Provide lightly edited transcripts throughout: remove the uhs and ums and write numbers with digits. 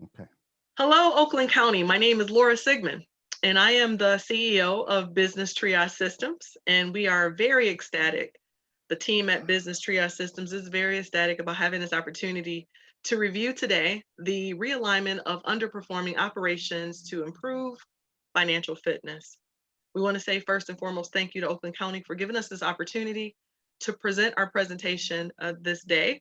Okay. Hello, Oakland County. My name is Laura Sigmund, and I am the CEO of Business Triage Systems. And we are very ecstatic. The team at Business Triage Systems is very ecstatic about having this opportunity to review today the realignment of underperforming operations to improve financial fitness. We want to say first and foremost, thank you to Oakland County for giving us this opportunity to present our presentation this day.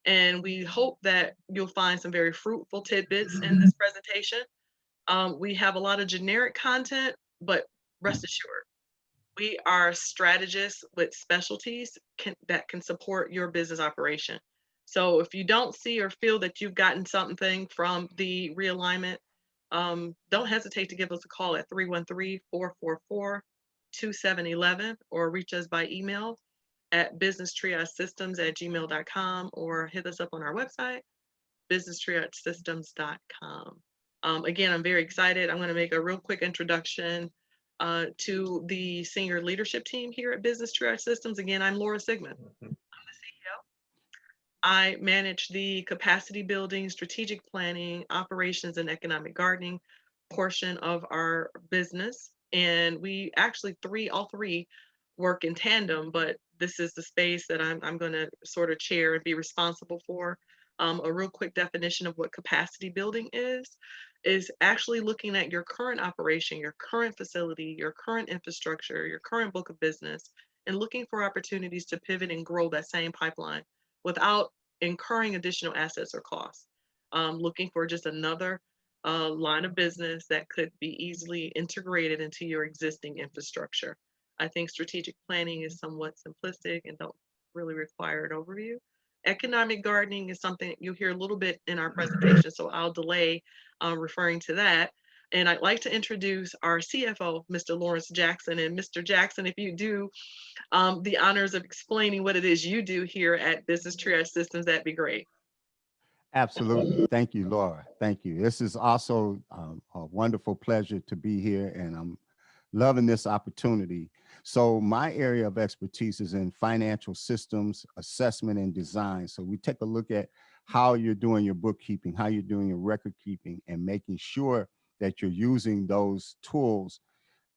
And we hope that you'll find some very fruitful tidbits in this presentation. We have a lot of generic content, but rest assured, we are strategists with specialties that can support your business operation. So if you don't see or feel that you've gotten something from the realignment, don't hesitate to give us a call at 313-444-2711 or reach us by email at businesstriagesystems@gmail.com or hit us up on our website, businesstriagesystems.com. Again, I'm very excited. I'm going to make a real quick introduction to the senior leadership team here at Business Triage Systems. Again, I'm Laura Sigmund. I'm the CEO. I manage the capacity building, strategic planning, operations, and economic gardening portion of our business. And we actually all three work in tandem, but this is the space that I'm going to sort of chair and be responsible for. A real quick definition of what capacity building is actually looking at your current operation, your current facility, your current infrastructure, your current book of business, and looking for opportunities to pivot and grow that same pipeline without incurring additional assets or costs. Looking for just another line of business that could be easily integrated into your existing infrastructure. I think strategic planning is somewhat simplistic and don't really require an overview. Economic gardening is something you'll hear a little bit in our presentation, so I'll delay referring to that. And I'd like to introduce our CFO, Mr. Lawrence Jackson. And Mr. Jackson, if you do the honors of explaining what it is you do here at Business Triage Systems, that'd be great. Absolutely. Thank you, Laura. Thank you. This is also a wonderful pleasure to be here, and I'm loving this opportunity. So, my area of expertise is in financial systems, assessment, and design. So, we take a look at how you're doing your bookkeeping, how you're doing your record keeping, and making sure that you're using those tools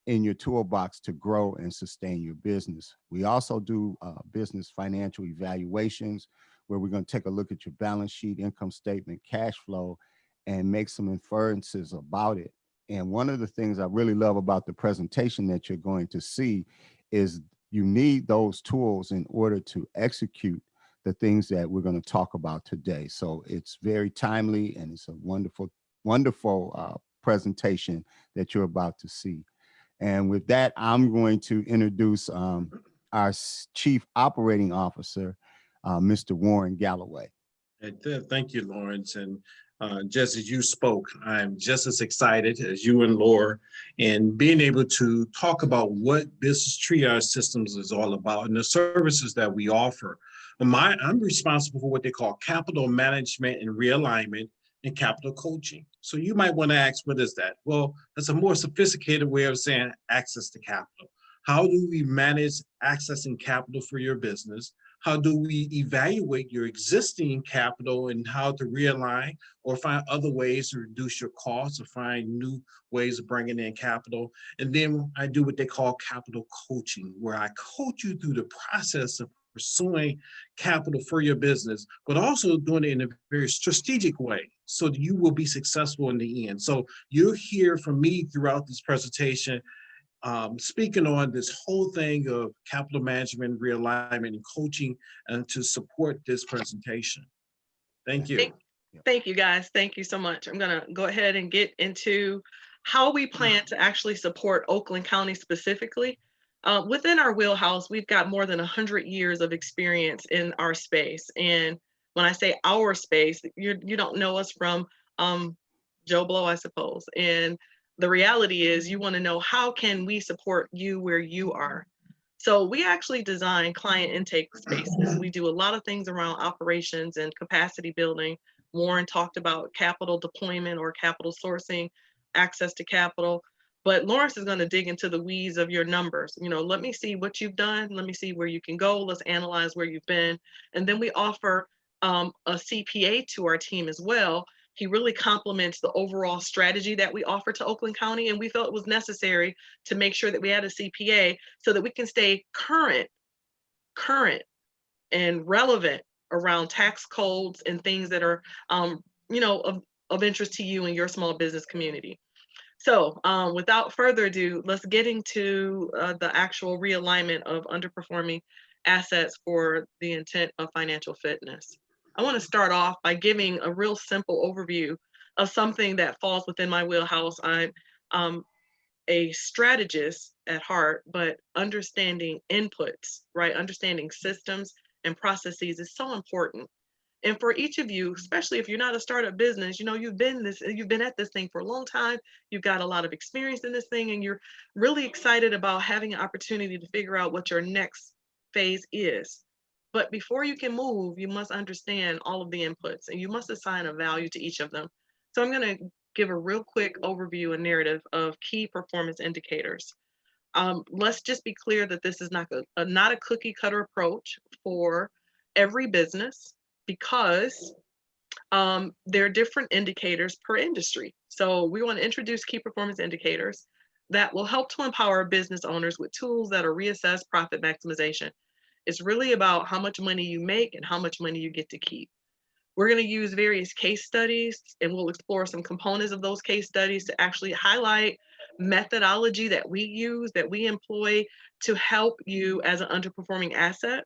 in your toolbox to grow and sustain your business. We also do business financial evaluations where we're going to take a look at your balance sheet, income statement, cash flow, and make some inferences about it. And one of the things I really love about the presentation that you're going to see is you need those tools in order to execute the things that we're going to talk about today. So it's very timely and it's a wonderful, wonderful presentation that you're about to see. And with that, I'm going to introduce our Chief Operating Officer, Mr. Warren Galloway. Thank you, Lawrence. And just as you spoke, I'm just as excited as you and Laura in being able to talk about what Business Triage Systems is all about and the services that we offer. I'm responsible for what they call capital management and realignment and capital coaching. So you might want to ask, what is that? Well, that's a more sophisticated way of saying access to capital. How do we manage accessing capital for your business? How do we evaluate your existing capital and how to realign or find other ways to reduce your costs or find new ways of bringing in capital? And then I do what they call capital coaching, where I coach you through the process of pursuing capital for your business, but also doing it in a very strategic way so that you will be successful in the end. So you'll hear from me throughout this presentation speaking on this whole thing of capital management, realignment, and coaching to support this presentation. Thank you. Thank you, guys. Thank you so much. I'm going to go ahead and get into how we plan to actually support Oakland County specifically. Within our wheelhouse, we've got more than 100 years of experience in our space. And when I say our space, you don't know us from Joe Blow, I suppose. And the reality is you want to know how can we support you where you are. So we actually design client intake spaces. We do a lot of things around operations and capacity building. Warren talked about capital deployment or capital sourcing, access to capital. But Lawrence is going to dig into the weeds of your numbers. Let me see what you've done. Let me see where you can go. Let's analyze where you've been. And then we offer a CPA to our team as well. He really complements the overall strategy that we offer to Oakland County, and we felt it was necessary to make sure that we had a CPA so that we can stay current and relevant around tax codes and things that are, of interest to you and your small business community. So without further ado, let's get into the actual realignment of underperforming assets for the intent of financial fitness. I want to start off by giving a real simple overview of something that falls within my wheelhouse. I'm a strategist at heart, but understanding inputs, right? Understanding systems and processes is so important. And for each of you, especially if you're not a startup business, you've been at this thing for a long time. You've got a lot of experience in this thing, and you're really excited about having an opportunity to figure out what your next phase is. But before you can move, you must understand all of the inputs, and you must assign a value to each of them. So I'm going to give a real quick overview and narrative of key performance indicators. Let's just be clear that this is not a cookie cutter approach for every business, because there are different indicators per industry. So we want to introduce key performance indicators that will help to empower business owners with tools that are reassess profit maximization. It's really about how much money you make and how much money you get to keep. We're going to use various case studies, and we'll explore some components of those case studies to actually highlight methodology that we use, that we employ to help you as an underperforming asset.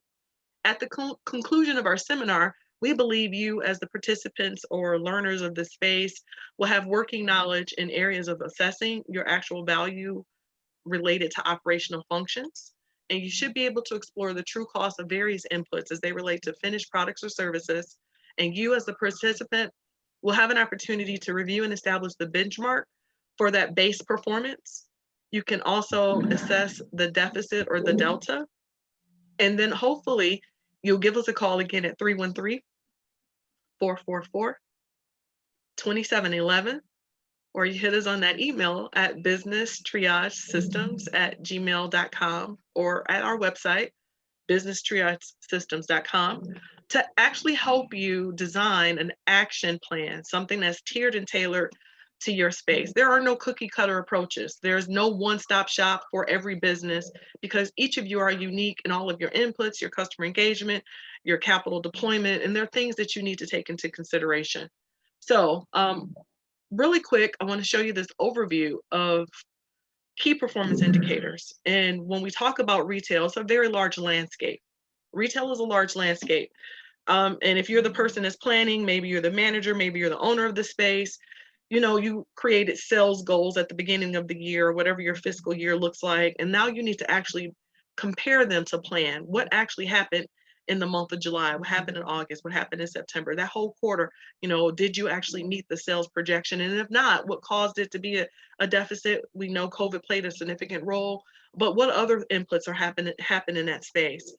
At the conclusion of our seminar, we believe you as the participants or learners of the space will have working knowledge in areas of assessing your actual value related to operational functions. And you should be able to explore the true cost of various inputs as they relate to finished products or services. And you as the participant will have an opportunity to review and establish the benchmark for that base performance. You can also assess the deficit or the delta. And then hopefully you'll give us a call again at 313-444-2711, or you hit us on that email at businesstriagesystems@gmail.com, or at our website, businesstriagesystems.com, to actually help you design an action plan, something that's tiered and tailored to your space. There are no cookie cutter approaches. There's no one-stop shop for every business, because each of you are unique in all of your inputs, your customer engagement, your capital deployment, and there are things that you need to take into consideration. So really quick, I want to show you this overview of key performance indicators. And when we talk about retail, it's a very large landscape. Retail is a large landscape. And if you're the person that's planning, maybe you're the manager, maybe you're the owner of the space, you created sales goals at the beginning of the year, whatever your fiscal year looks like. And now you need to actually compare them to plan. What actually happened in the month of July? What happened in August? What happened in September? That whole quarter, did you actually meet the sales projection? And if not, what caused it to be a deficit? We know COVID played a significant role, but what other inputs are happening in that space?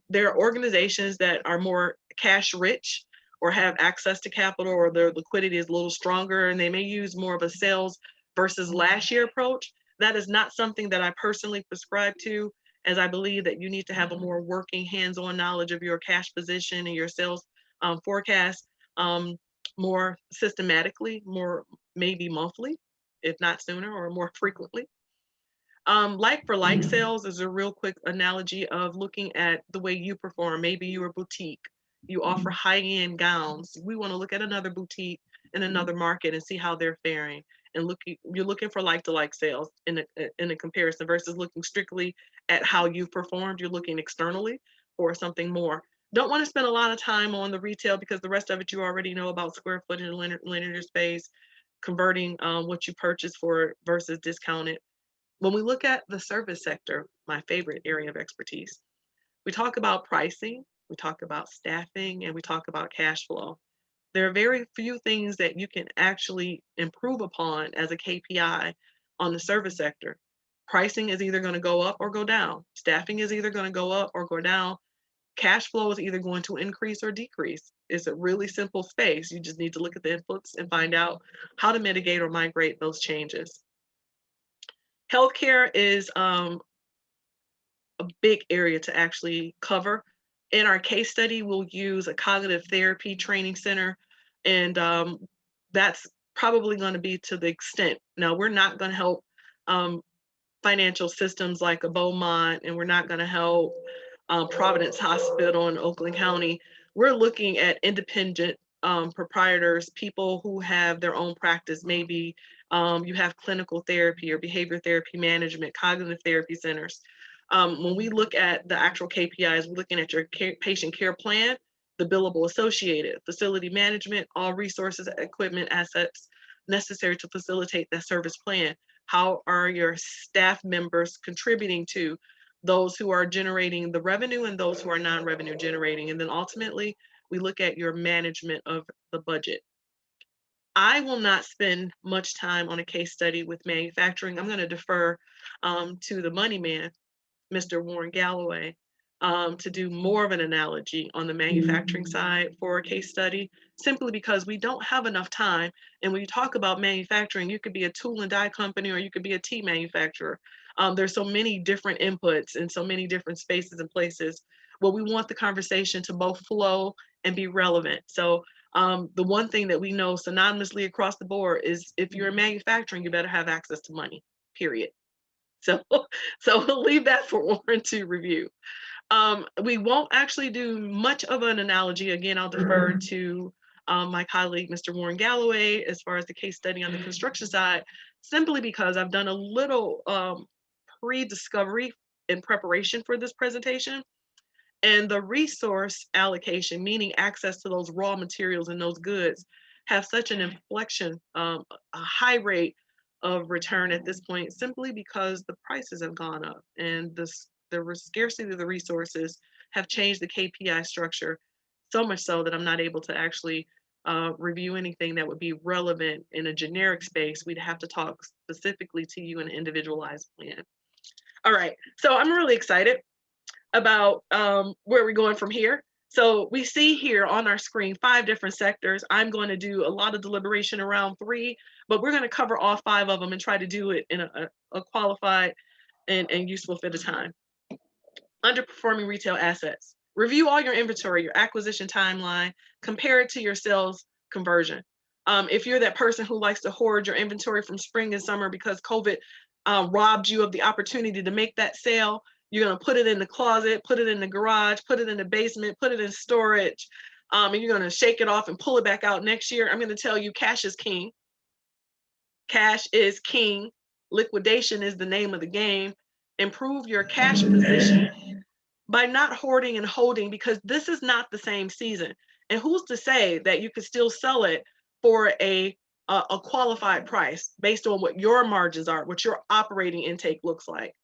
There are organizations that are more cash rich or have access to capital, or their liquidity is a little stronger, and they may use more of a sales versus last year approach. That is not something that I personally prescribe to, as I believe that you need to have a more working hands-on knowledge of your cash position and your sales forecast more systematically, more maybe monthly, if not sooner, or more frequently. Like for like sales is a real quick analogy of looking at the way you perform. Maybe you're a boutique, you offer high-end gowns. We want to look at another boutique in another market and see how they're faring. And you're looking for like-to-like sales in a comparison versus looking strictly at how you've performed. You're looking externally for something more. Don't want to spend a lot of time on the retail, because the rest of it you already know about: square footage and linear space, converting what you purchase for versus discounted. When we look at the service sector, my favorite area of expertise, we talk about pricing, we talk about staffing, and we talk about cash flow. There are very few things that you can actually improve upon as a KPI on the service sector. Pricing is either going to go up or go down. Staffing is either going to go up or go down. Cash flow is either going to increase or decrease. It's a really simple space. You just need to look at the inputs and find out how to mitigate or migrate those changes. Healthcare is a big area to actually cover. In our case study, we'll use a cognitive therapy training center, and that's probably going to be to the extent. Now, we're not going to help financial systems like a Beaumont, and we're not going to help Providence Hospital in Oakland County. We're looking at independent proprietors, people who have their own practice. Maybe you have clinical therapy or behavior therapy management, cognitive therapy centers. When we look at the actual KPIs, we're looking at your patient care plan, the billable associated, facility management, all resources, equipment, assets necessary to facilitate that service plan. How are your staff members contributing to those who are generating the revenue and those who are non-revenue generating? And then ultimately, we look at your management of the budget. I will not spend much time on a case study with manufacturing. I'm going to defer to the money man, Mr. Warren Galloway, to do more of an analogy on the manufacturing side for a case study, simply because we don't have enough time. And when you talk about manufacturing, you could be a tool and die company or you could be a tea manufacturer. There's so many different inputs and so many different spaces and places. Well, we want the conversation to both flow and be relevant. So the one thing that we know synonymously across the board is if you're in manufacturing, you better have access to money, period. So we'll leave that for Warren to review. We won't actually do much of an analogy. Again, I'll defer to my colleague, Mr. Warren Galloway, as far as the case study on the construction side, simply because I've done a little pre-discovery in preparation for this presentation. And the resource allocation, meaning access to those raw materials and those goods, have such an inflection, a high rate of return at this point, simply because the prices have gone up and the scarcity of the resources have changed the KPI structure so much so that I'm not able to actually review anything that would be relevant in a generic space. We'd have to talk specifically to you in an individualized plan. All right, so I'm really excited about where we're going from here. So we see here on our screen 5 different sectors. I'm going to do a lot of deliberation around 3, but we're going to cover all 5 of them and try to do it in a qualified and useful fit of time. Underperforming retail assets. Review all your inventory, your acquisition timeline, compare it to your sales conversion. If you're that person who likes to hoard your inventory from spring and summer because COVID robbed you of the opportunity to make that sale, you're going to put it in the closet, put it in the garage, put it in the basement, put it in storage, and you're going to shake it off and pull it back out next year. I'm going to tell you, cash is king. Cash is king. Liquidation is the name of the game. Improve your cash position by not hoarding and holding, because this is not the same season. And who's to say that you could still sell it for a qualified price based on what your margins are, what your operating intake looks like?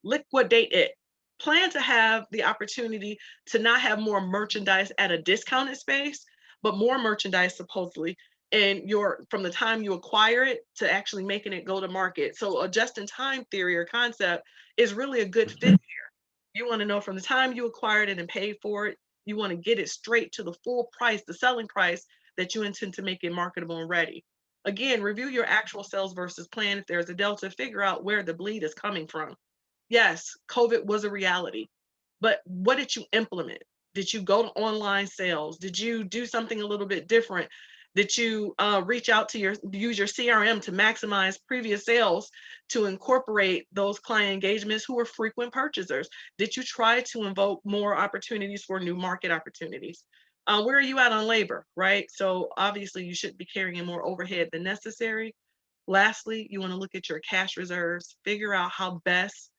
Liquidate it. Plan to have the opportunity to not have more merchandise at a discounted space, but more merchandise supposedly and from the time you acquire it to actually making it go to market. So a just-in-time theory or concept is really a good fit here. You want to know from the time you acquired it and paid for it, you want to get it straight to the full price, the selling price that you intend to make it marketable and ready. Again, review your actual sales versus plan. If there's a delta, figure out where the bleed is coming from. Yes, COVID was a reality, but what did you implement? Did you go to online sales? Did you do something a little bit different? Did you reach out to use your CRM to maximize previous sales to incorporate those client engagements who were frequent purchasers? Did you try to invoke more opportunities for new market opportunities? Where are you at on labor, right? So obviously you shouldn't be carrying more overhead than necessary. Lastly, you want to look at your cash reserves, figure out how best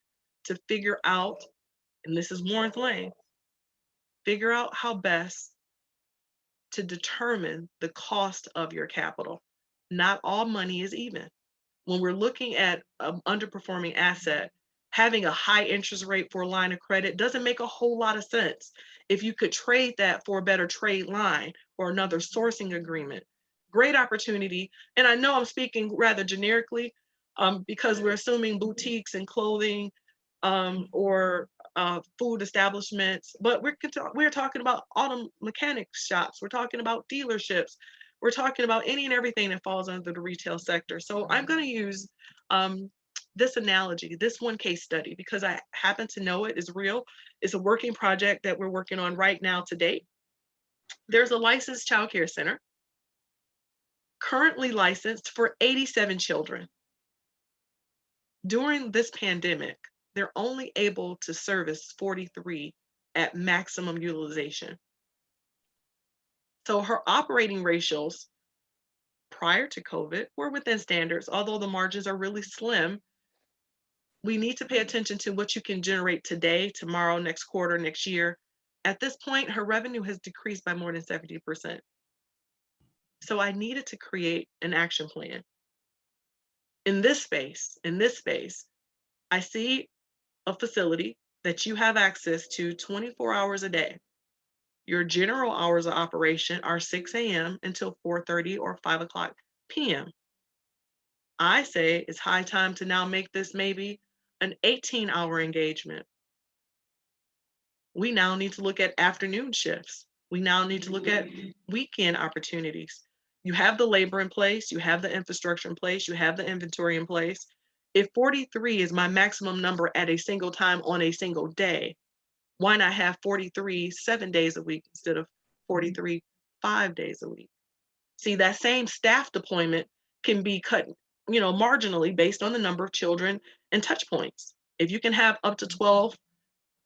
to figure out, and this is Warren's lane, figure out how best to determine the cost of your capital. Not all money is even. When we're looking at an underperforming asset, having a high interest rate for a line of credit doesn't make a whole lot of sense. If you could trade that for a better trade line or another sourcing agreement, great opportunity. And I know I'm speaking rather generically because we're assuming boutiques and clothing or food establishments, but we're talking about auto mechanic shops. We're talking about dealerships. We're talking about any and everything that falls under the retail sector. So I'm going to use this analogy, this one case study, because I happen to know it is real. It's a working project that we're working on right now to date. There's a licensed childcare center currently licensed for 87 children. During this pandemic, they're only able to service 43 at maximum utilization. So her operating ratios prior to COVID were within standards, although the margins are really slim. We need to pay attention to what you can generate today, tomorrow, next quarter, next year. At this point, her revenue has decreased by more than 70%. So I needed to create an action plan. In this space, I see a facility that you have access to 24 hours a day. Your general hours of operation are 6 a.m. until 4:30 or 5 o'clock p.m. I say it's high time to now make this maybe an 18-hour engagement. We now need to look at afternoon shifts. We now need to look at weekend opportunities. You have the labor in place, you have the infrastructure in place, you have the inventory in place. If 43 is my maximum number at a single time on a single day, why not have 43 7 days a week instead of 43 5 days a week? See, that same staff deployment can be cut, marginally based on the number of children and touch points. If you can have up to 12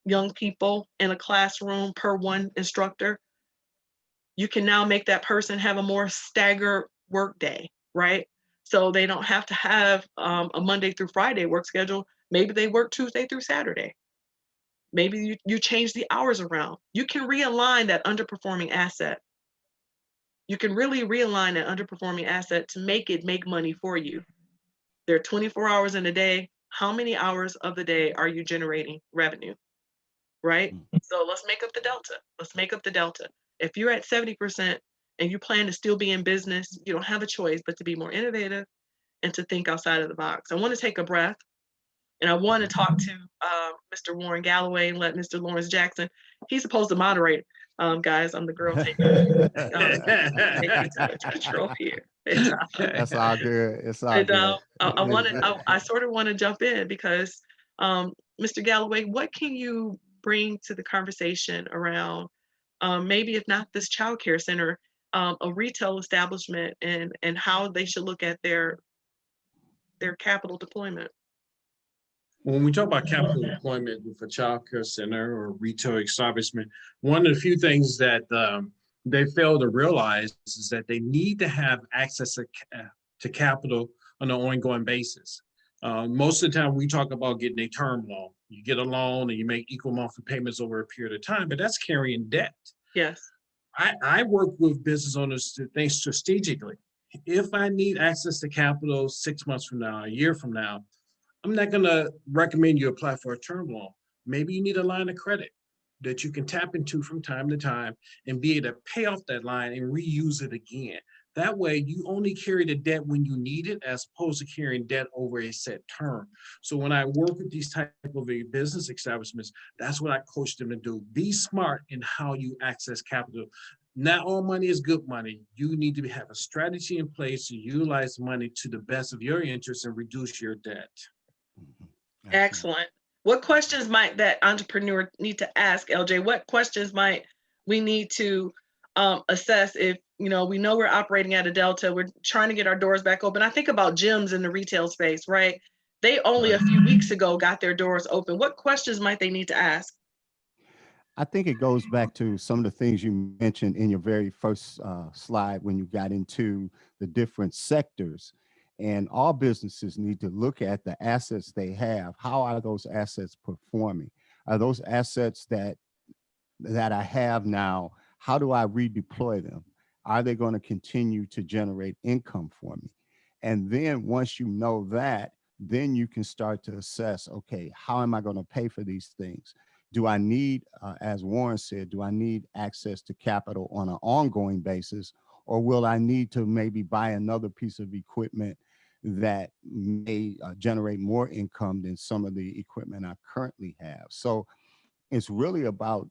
young people in a classroom per one instructor, you can now make that person have a more staggered work day, right? So they don't have to have a Monday through Friday work schedule. Maybe they work Tuesday through Saturday. Maybe you change the hours around. You can realign that underperforming asset. You can really realign that underperforming asset to make it make money for you. There are 24 hours in a day. How many hours of the day are you generating revenue? Right? So let's make up the delta. Let's make up the delta. If you're at 70% and you plan to still be in business, you don't have a choice but to be more innovative and to think outside of the box. I want to take a breath and I want to talk to Mr. Warren Galloway and let Mr. Lawrence Jackson, he's supposed to moderate. Guys, I'm the girl taking it to the trophy here. That's all good. It's all And good. I sort of want to jump in because Mr. Galloway, what can you bring to the conversation around maybe if not this child care center, a retail establishment and how they should look at their capital deployment? When we talk about capital deployment for child care center or retail establishment, one of the few things that they fail to realize is that they need to have access to capital on an ongoing basis. Most of the time we talk about getting a term loan. You get a loan and you make equal monthly payments over a period of time, but that's carrying debt. Yes. I work with business owners to think strategically. If I need access to capital 6 months from now, a year from now, I'm not going to recommend you apply for a term loan. Maybe you need a line of credit that you can tap into from time to time and be able to pay off that line and reuse it again. That way, you only carry the debt when you need it, as opposed to carrying debt over a set term. So when I work with these type of business establishments, that's what I coach them to do. Be smart in how you access capital. Not all money is good money. You need to have a strategy in place to utilize money to the best of your interests and reduce your debt. Excellent. What questions might that entrepreneur need to ask, LJ? What questions might we need to assess if, we know we're operating at a delta, we're trying to get our doors back open. I think about gyms in the retail space, right? They only a few weeks ago got their doors open. What questions might they need to ask? I think it goes back to some of the things you mentioned in your very first slide when you got into the different sectors. And all businesses need to look at the assets they have. How are those assets performing? Are those assets that I have now, how do I redeploy them? Are they going to continue to generate income for me? And then once you know that, then you can start to assess, okay, how am I going to pay for these things? Do I need, as Warren said, do I need access to capital on an ongoing basis? Or will I need to maybe buy another piece of equipment that may generate more income than some of the equipment I currently have? So it's really about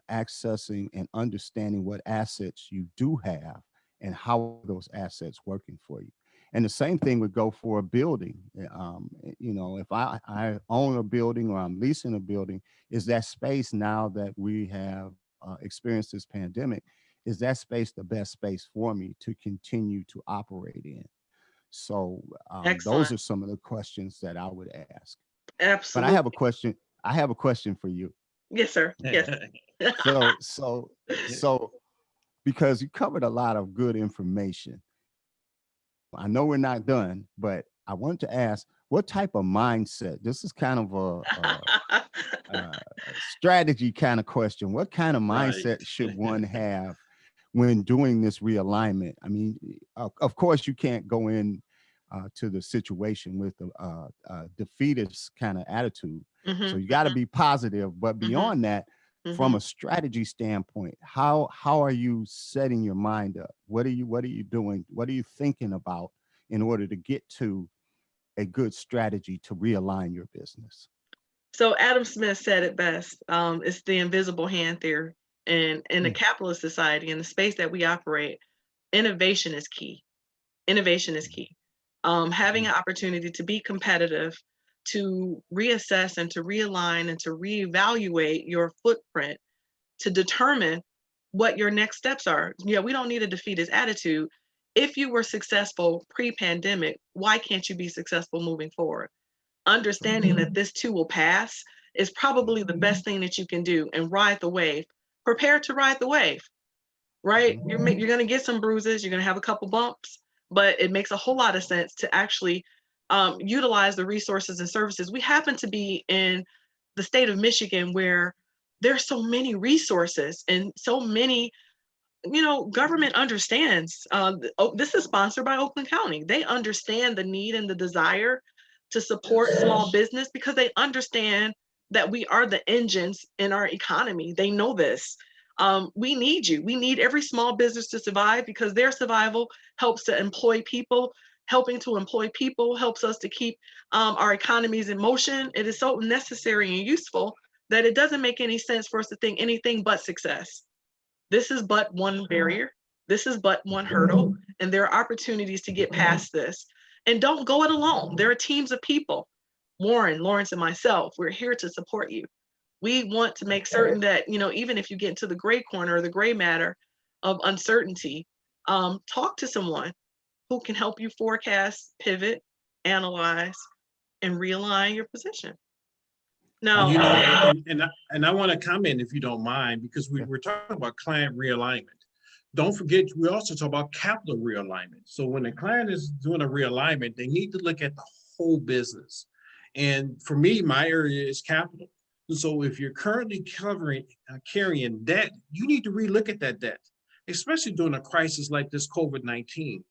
accessing and understanding what assets you do have and how those assets working for you. And the same thing would go for a building. If I own a building or I'm leasing a building, is that space now that we have experienced this pandemic, is that space the best space for me to continue to operate in? So those Excellent. are some of the questions that I would ask. But I Absolutely. have a question. I have a question for you. Yes, sir. Yes. So because you covered a lot of good information, I know we're not done, but I want to ask, what type of mindset? This is kind of a strategy kind of question. What kind of Right. mindset should one have when doing this realignment? I mean, of course, you can't go in to the situation with a defeatist kind of attitude. Hmm. So you got to be positive. But Hmm. beyond that, from a strategy standpoint, how are you setting your mind up? What are you doing? What are you thinking about in order to get to a good strategy to realign your business? So Adam Smith said it best. It's the invisible hand theory. And in a Mm, capitalist society, in the space that we operate, innovation is key. Innovation is key. Having mm, an opportunity to be competitive, to reassess and to realign and to reevaluate your footprint to determine what your next steps are. Yeah, we don't need a defeatist attitude. If you were successful pre-pandemic, why can't you be successful moving forward? Understanding that this too will pass is probably the best thing that you can do, and ride the wave. Prepare to ride the wave, right? mhm, You're going to get some bruises, you're going to have a couple bumps, but it makes a whole lot of sense to actually utilize the resources and services. We happen to be in the state of Michigan where there's so many resources and so many, government understands. This is sponsored by Oakland County. They understand the need and the desire to support Yes. small business because they understand that we are the engines in our economy. They know this. We need you. We need every small business to survive because their survival helps to employ people. Helping to employ people helps us to keep our economies in motion. It is so necessary and useful that it doesn't make any sense for us to think anything but success. This is but one barrier. This is but one hurdle. And there are opportunities to get past this. And don't go it alone. There are teams of people. Warren, Lawrence, and myself, we're here to support you. We want to make certain that, even if you get into the gray corner or the gray matter of uncertainty, talk to someone who can help you forecast, pivot, analyze, and realign your position. Now, You know, and I want to comment if you don't mind, because we're talking about client realignment. Don't forget, we also talk about capital realignment. So when a client is doing a realignment, they need to look at the whole business. And for me, my area is capital. So if you're currently carrying debt, you need to relook at that debt, especially during a crisis like this COVID-19.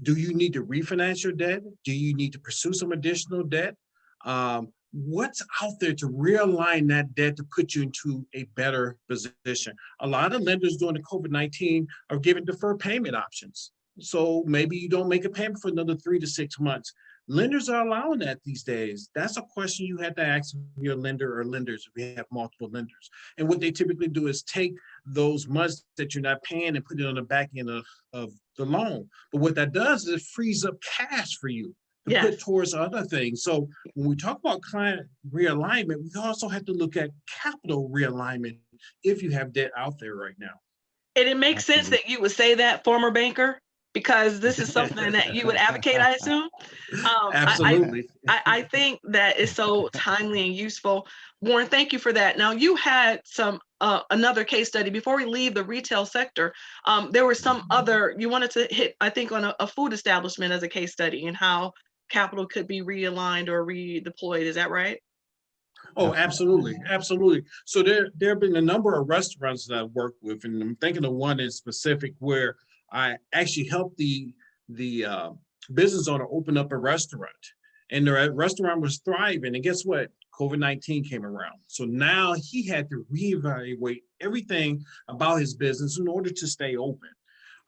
Do you need to refinance your debt? Do you need to pursue some additional debt? What's out there to realign that debt to put you into a better position? A lot of lenders during the COVID-19 are giving deferred payment options. So maybe you don't make a payment for another 3 to 6 months. Lenders are allowing that these days. That's a question you have to ask your lender or lenders if you have multiple lenders. And what they typically do is take those months that you're not paying and put it on the back end of the loan. But what that does is it frees up cash for you to yes. put towards other things. So when we talk about client realignment, we also have to look at capital realignment if you have debt out there right now. And it makes sense absolutely. that you would say that, former banker, because this is something that you would advocate, I assume. Absolutely. I think that is so timely and useful. Warren, thank you for that. Now, you had another case study before we leave the retail sector. There was some other, you wanted to hit, I think, on a food establishment as a case study and how capital could be realigned or redeployed. Is that right? Oh, absolutely, absolutely. So there have been a number of restaurants that I've worked with, and I'm thinking of one in specific where I actually helped the business owner open up a restaurant, and the restaurant was thriving. And guess what? COVID-19 came around, so now he had to reevaluate everything about his business in order to stay open.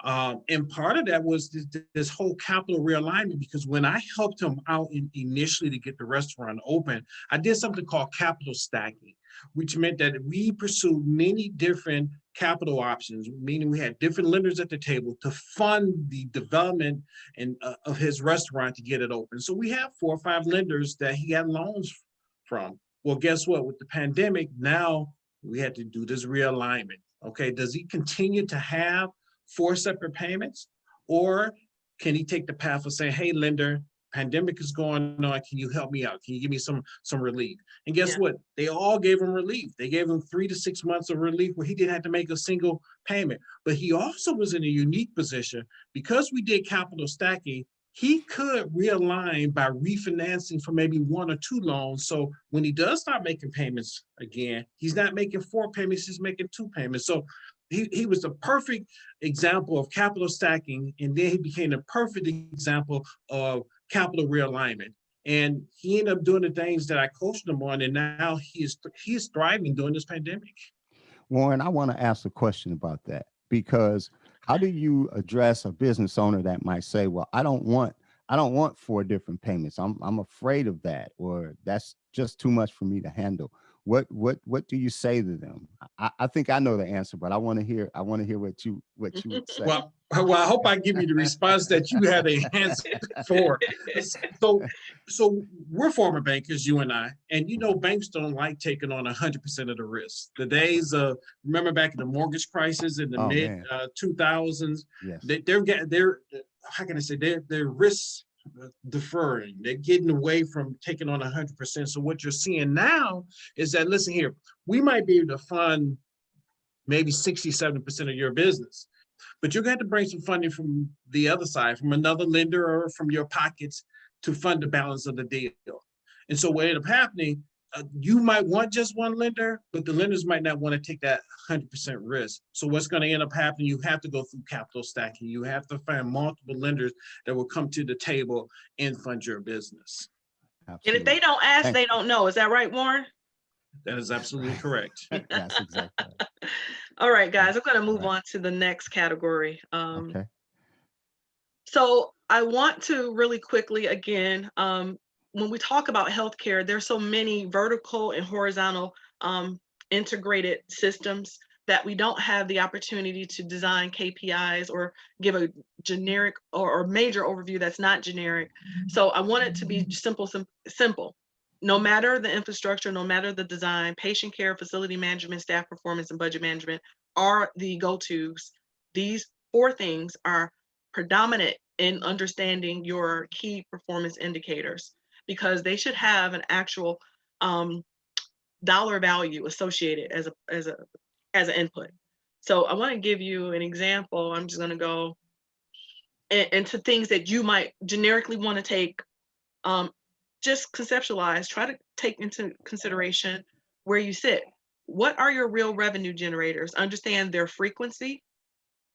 And part of that was this whole capital realignment, because when I helped him out initially to get the restaurant open, I did something called capital stacking, which meant that we pursued many different capital options, meaning we had different lenders at the table to fund the development of his restaurant to get it open. So we have 4 or 5 lenders that he had loans from. Well, guess what? With the pandemic, now we had to do this realignment. Okay, does he continue to have 4 separate payments? Or can he take the path of saying, hey, lender, pandemic is going on, can you help me out? Can you give me some relief? And guess what? They all gave him relief. They gave him 3 to 6 months of relief where he didn't have to make a single payment. But he also was in a unique position because we did capital stacking. He could realign by refinancing for maybe 1 or 2 loans. So when he does start making payments again, he's not making 4 payments, he's making 2 payments. So he was the perfect example of capital stacking, and then he became the perfect example of capital realignment. And he ended up doing the things that I coached him on, and now he's thriving during this pandemic. Warren, I want to ask a question about that, because how do you address a business owner that might say, well, I don't want 4 different payments. I'm afraid of that, or that's just too much for me to handle. What do you say to them? I think I know the answer, but I want to hear what you would say. Well, I hope I give you the response that you had a answer for. So we're former bankers, you and I, and banks don't like taking on 100% of the risk. The days of, remember back in the mortgage crisis in the mid 2000s, yes. they're how can I say, they're risk deferring. They're getting away from taking on 100%. So what you're seeing now is that, listen here, we might be able to fund maybe 67% of your business, but you're going to have to bring some funding from the other side, from another lender or from your pockets to fund the balance of the deal. And so what ended up happening, you might want just one lender, but the lenders might not want to take that 100% risk. So what's going to end up happening, you have to go through capital stacking. You have to find multiple lenders that will come to the table and fund your business. Absolutely. And if they don't ask, they don't know. Is that right, Warren? That is absolutely correct. That's exactly right. All right, guys, I'm going to move on to the next category. Okay. So I want to really quickly, again, when we talk about healthcare, there's so many vertical and horizontal integrated systems that we don't have the opportunity to design KPIs or give a generic or major overview that's not generic. So I want it to be simple. No matter the infrastructure, no matter the design, patient care, facility management, staff performance, and budget management are the go-tos. These 4 things are predominant in understanding your key performance indicators, because they should have an actual dollar value associated as an input. So I want to give you an example. I'm just going to go into things that you might generically want to take, just conceptualize, try to take into consideration where you sit. What are your real revenue generators? Understand their frequency,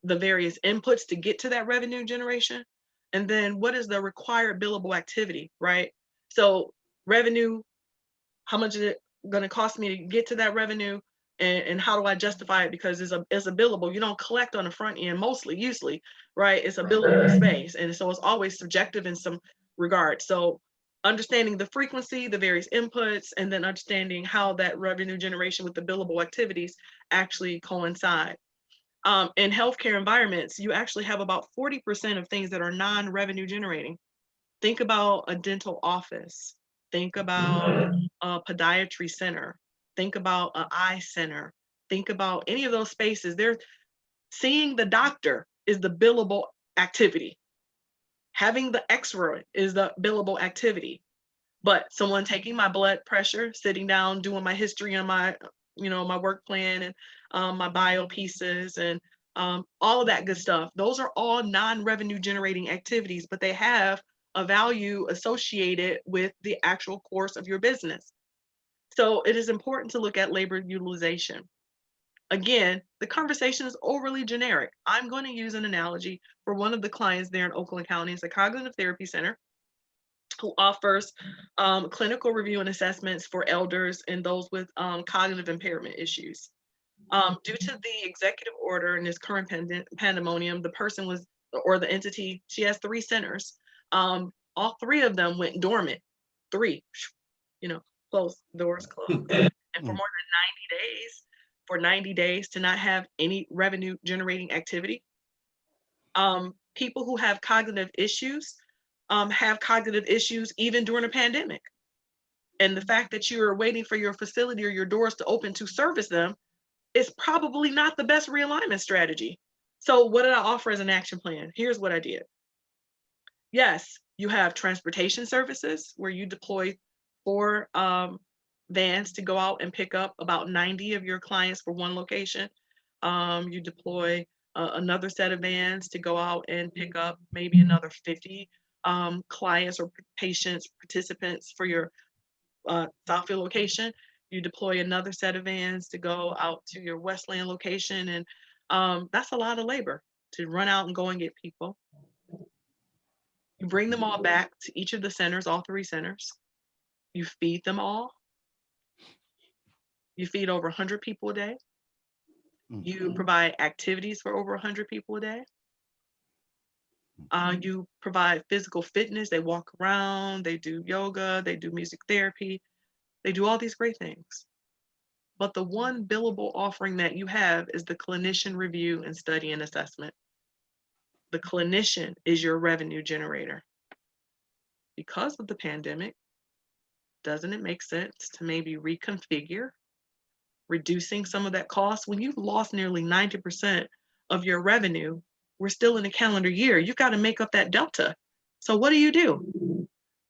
the various inputs to get to that revenue generation, and then what is the required billable activity, right? So revenue, how much is it going to cost me to get to that revenue, and how do I justify it? Because it's a billable. You don't collect on the front end usually, right? It's a billable space, and so it's always subjective in some regard. So understanding the frequency, the various inputs, and then understanding how that revenue generation with the billable activities actually coincide. In healthcare environments, you actually have about 40% of things that are non-revenue generating. Think about a dental office. Think about a podiatry center. Think about an eye center. Think about any of those spaces. They're seeing the doctor is the billable activity. Having the X-ray is the billable activity. But someone taking my blood pressure, sitting down, doing my history and my work plan and my bio pieces and all of that good stuff. Those are all non-revenue generating activities, but they have a value associated with the actual course of your business. So it is important to look at labor utilization. Again, the conversation is overly generic. I'm going to use an analogy for one of the clients there in Oakland County. It's a cognitive therapy center who offers clinical review and assessments for elders and those with cognitive impairment issues. Due to the executive order in this current pandemonium, the person or the entity, she has 3 centers. All 3 of them went dormant. 3, closed, doors closed. And for more than 90 days to not have any revenue generating activity. People who have cognitive issues even during a pandemic. And the fact that you're waiting for your facility or your doors to open to service them it's probably not the best realignment strategy. So what did I offer as an action plan? Here's what I did. Yes, you have transportation services where you deploy 4 vans to go out and pick up about 90 of your clients for one location. You deploy another set of vans to go out and pick up maybe another 50 clients or patients, participants for your Southfield location. You deploy another set of vans to go out to your Westland location. And that's a lot of labor to run out and go and get people. You bring them all back to each of the centers, all 3 centers. You feed them all. You feed over 100 people a day. You provide activities for over 100 people a day. You provide physical fitness. They walk around, they do yoga, they do music therapy, they do all these great things. But the one billable offering that you have is the clinician review and study and assessment. The clinician is your revenue generator. Because of the pandemic, doesn't it make sense to maybe reconfigure, reducing some of that cost? When you've lost nearly 90% of your revenue, we're still in a calendar year, you've got to make up that delta. So what do?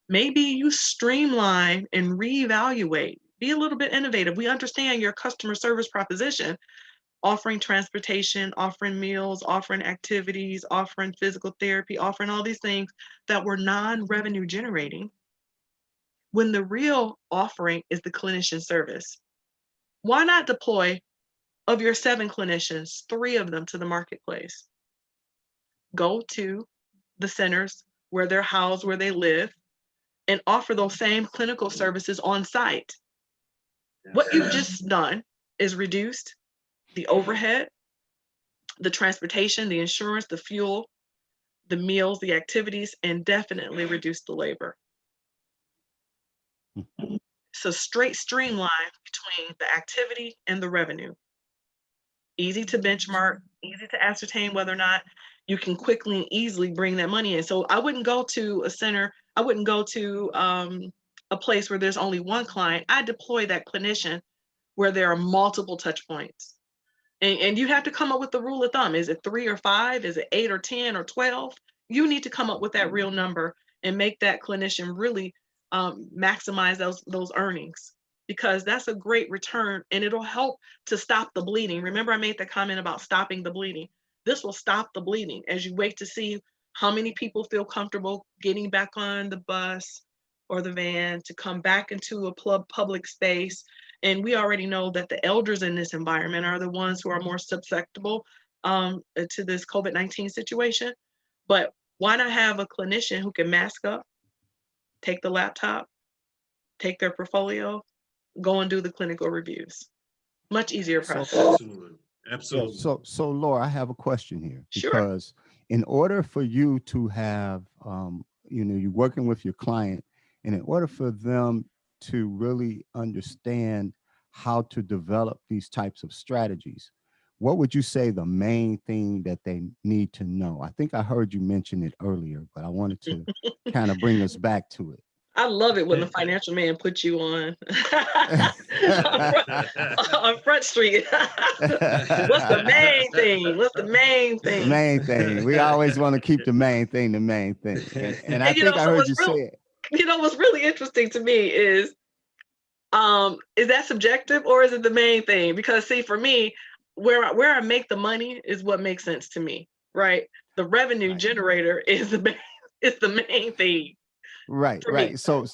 Maybe you streamline and reevaluate, be a little bit innovative. We understand your customer service proposition, offering transportation, offering meals, offering activities, offering physical therapy, offering all these things that were non-revenue generating, when the real offering is the clinician service. Why not deploy, of your 7 clinicians, 3 of them to the marketplace? Go to the centers where they're housed, where they live, and offer those same clinical services on site. What you've just done is reduced the overhead, the transportation, the insurance, the fuel, the meals, the activities, and definitely reduce the labor. So straight streamline between the activity and the revenue. Easy to benchmark, easy to ascertain whether or not you can quickly and easily bring that money in. So I wouldn't go to a center, I wouldn't go to a place where there's only one client. I deploy that clinician where there are multiple touch points. And you have to come up with the rule of thumb. Is it 3 or 5? Is it 8 or 10 or 12? You need to come up with that real number and make that clinician really maximize those earnings, because that's a great return and it'll help to stop the bleeding. Remember, I made the comment about stopping the bleeding. This will stop the bleeding as you wait to see how many people feel comfortable getting back on the bus or the van to come back into a public space. And we already know that the elders in this environment are the ones who are more susceptible to this COVID-19 situation. But why not have a clinician who can mask up, take the laptop, take their portfolio, go and do the clinical reviews? Much easier process. Absolutely. Absolutely. So Laura, I have a question here. Sure. Because in order for you to have, you're working with your client, and in order for them to really understand how to develop these types of strategies, what would you say the main thing that they need to know? I think I heard you mention it earlier, but I wanted to kind of bring us back to it. I love it when the financial man puts you on on Front Street. What's the main thing? What's the main thing? The main thing. We always want to keep the main thing the main thing. And I think I heard you say it. You know, what's really interesting to me is that subjective or is it the main thing? Because see, for me, where I make the money is what makes sense to me, right? The revenue generator is the main thing. Right. So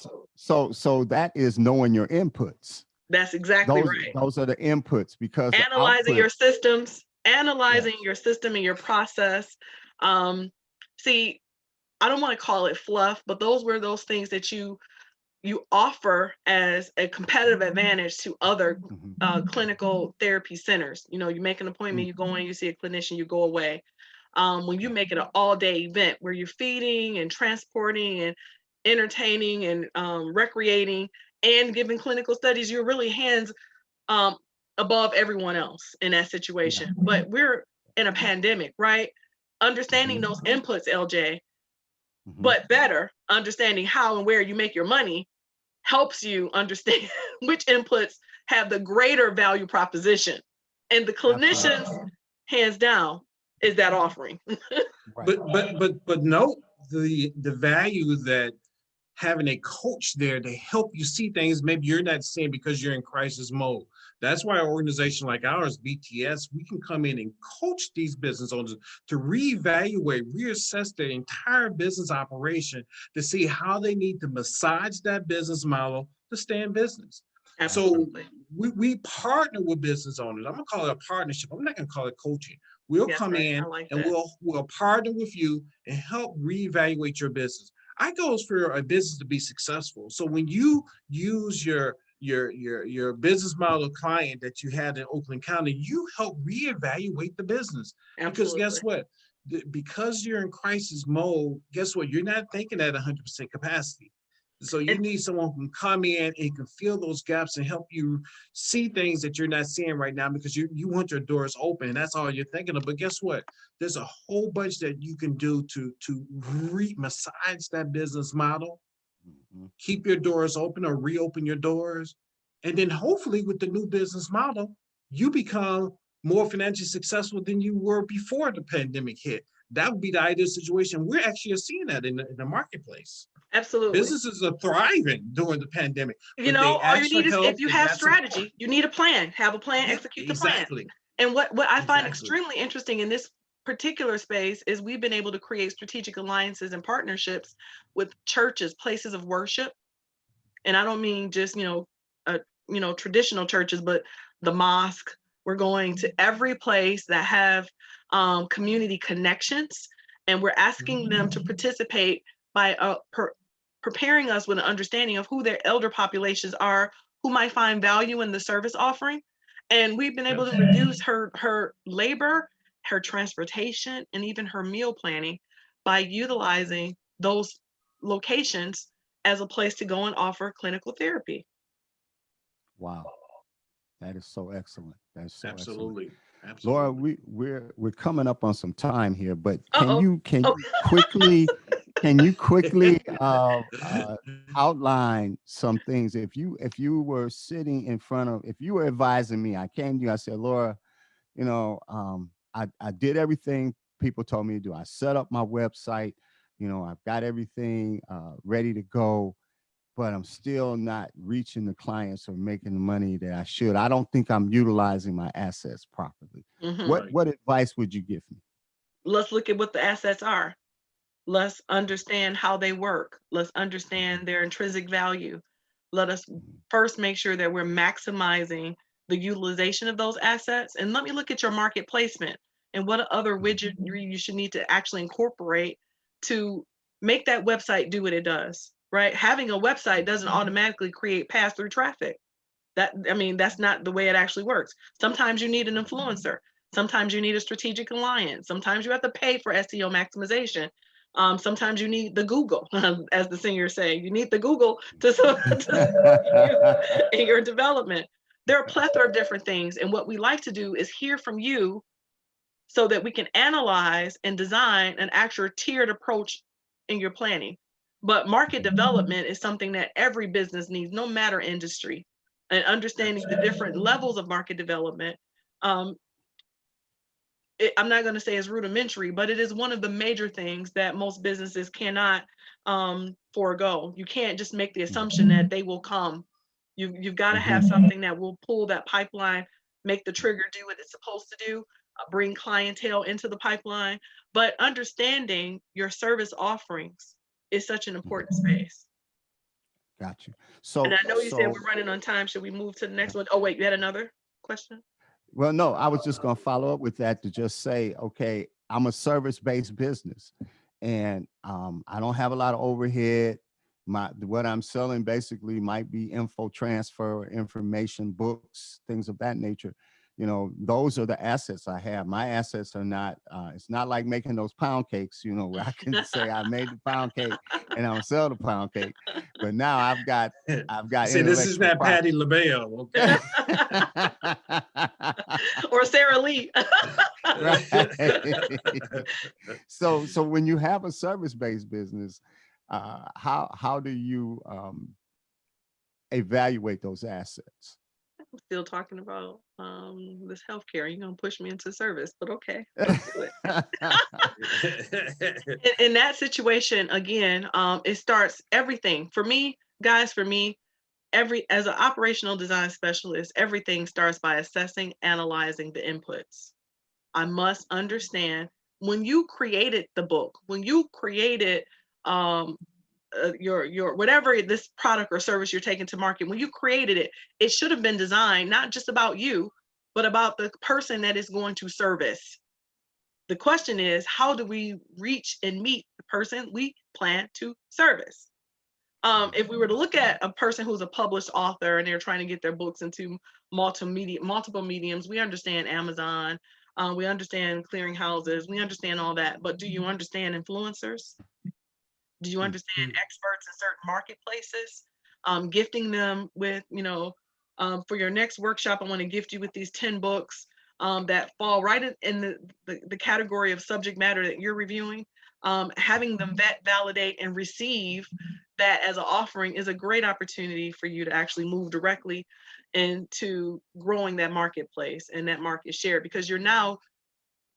that is knowing your inputs. That's exactly right. Those are the inputs, because analyzing your systems, analyzing your system and your process. See, I don't want to call it fluff, but those were those things that you offer as a competitive advantage to other clinical therapy centers. You know, you make an appointment, you go in, you see a clinician, you go away. When you make it an all-day event where you're feeding and transporting and entertaining and recreating and giving clinical studies, you're really hands above everyone else in that situation. But we're in a pandemic, right? Understanding those inputs, LJ, but better understanding how and where you make your money helps you understand which inputs have the greater value proposition. And the clinicians, hands down, is that offering. Right. But note the value that having a coach there to help you see things maybe you're not seeing because you're in crisis mode. That's why an organization like ours, BTS, we can come in and coach these business owners to reevaluate, reassess their entire business operation to see how they need to massage that business model to stay in business. Absolutely. So we partner with business owners. I'm gonna call it a partnership. I'm not gonna call it coaching. We'll That's come right. in I like and that. we'll partner with you and help reevaluate your business. I goes for a business to be successful. So when you use your business model client that you had in Oakland County, you help reevaluate the business. Because Absolutely. guess what? Because you're in crisis mode, guess what? You're not thinking at 100% capacity. So you And need someone who can come in and can fill those gaps and help you see things that you're not seeing right now because you want your doors open and that's all you're thinking of. But guess what? There's a whole bunch that you can do to massage that business model, keep your doors open or reopen your doors. And then hopefully with the new business model, you become more financially successful than you were before the pandemic hit. That would be the ideal situation. We're actually seeing that in the marketplace. absolutely. Businesses are thriving during the pandemic, You but know, they all you ask for need is, help. if you They have got support. strategy, you need a plan. Have a plan, Yeah, execute the plan. exactly. And what I find Exactly. extremely interesting in this particular space is we've been able to create strategic alliances and partnerships with churches, places of worship. And I don't mean just, traditional churches, but the mosque. We're going to every place that have community connections, and we're asking them to participate by preparing us with an understanding of who their elder populations are, who might find value in the service offering. And we've been able to reduce her labor, her transportation, and even her meal planning by utilizing those locations as a place to go and offer clinical therapy. Wow. That is so excellent. That's so excellent. Absolutely. Laura, Absolutely. we're coming up on some time here, but Uh-oh. can Oh. you quickly outline some things? If you were sitting in front of, if you were advising me, I came to you, I said, Laura, I did everything people told me to do. I set up my website, I've got everything ready to go, but I'm still not reaching the clients or making the money that I should. I don't think I'm utilizing my assets properly. Mhm. What advice would you give me? Let's look at what the assets are. Let's understand how they work. Let's understand their intrinsic value. Let us first make sure that we're maximizing the utilization of those assets. And let me look at your market placement and what other widget you should need to actually incorporate to make that website do what it does, right? Having a website doesn't automatically create pass-through traffic. That's not the way it actually works. Sometimes you need an influencer. Sometimes you need a strategic alliance. Sometimes you have to pay for SEO maximization. Sometimes you need the Google, as the singers say. You need the Google to support you in your development. There are a plethora of different things. And what we like to do is hear from you so that we can analyze and design an actual tiered approach in your planning. But market development is something that every business needs, no matter industry. And understanding the different levels of market development, I'm not going to say it's rudimentary, but it is one of the major things that most businesses cannot forego. You can't just make the assumption that they will come. You've got to have something that will pull that pipeline, make the trigger do what it's supposed to do, bring clientele into the pipeline. But understanding your service offerings is such an important space. Got you. And So, I know you said we're running on time. Should we move to the next one? Oh, wait, you had another question? well, no, I was just going to follow up with that to just say, okay, I'm a service-based business, and I don't have a lot of overhead. What I'm selling basically might be info transfer, information, books, things of that nature. Those are the assets I have. My assets are not. It's not like making those pound cakes. Where I can say I made the pound cake and I'm sell the pound cake. But now I've got See, this is intellectual not Patty property. LaBelle, okay? Or Sarah Lee. Right. So when you have a service-based business, how do you evaluate those assets? still talking about this healthcare. You're gonna push me into service, but okay, let's do it. In that situation, again, it starts everything for me, guys. For me, as an operational design specialist, everything starts by assessing, analyzing the inputs. I must understand when you created the book, when you created your whatever this product or service you're taking to market, when you created it, it should have been designed not just about you, but about the person that is going to service. The question is, how do we reach and meet the person we plan to service? If we were to look at a person who's a published author and they're trying to get their books into multiple mediums, we understand Amazon, we understand clearinghouses, we understand all that. But do you understand influencers? Do you understand experts in certain marketplaces? Gifting them with, for your next workshop, I want to gift you with these 10 books that fall right in the category of subject matter that you're reviewing. Having them vet, validate, and receive that as an offering is a great opportunity for you to actually move directly into growing that marketplace and that market share, because you're now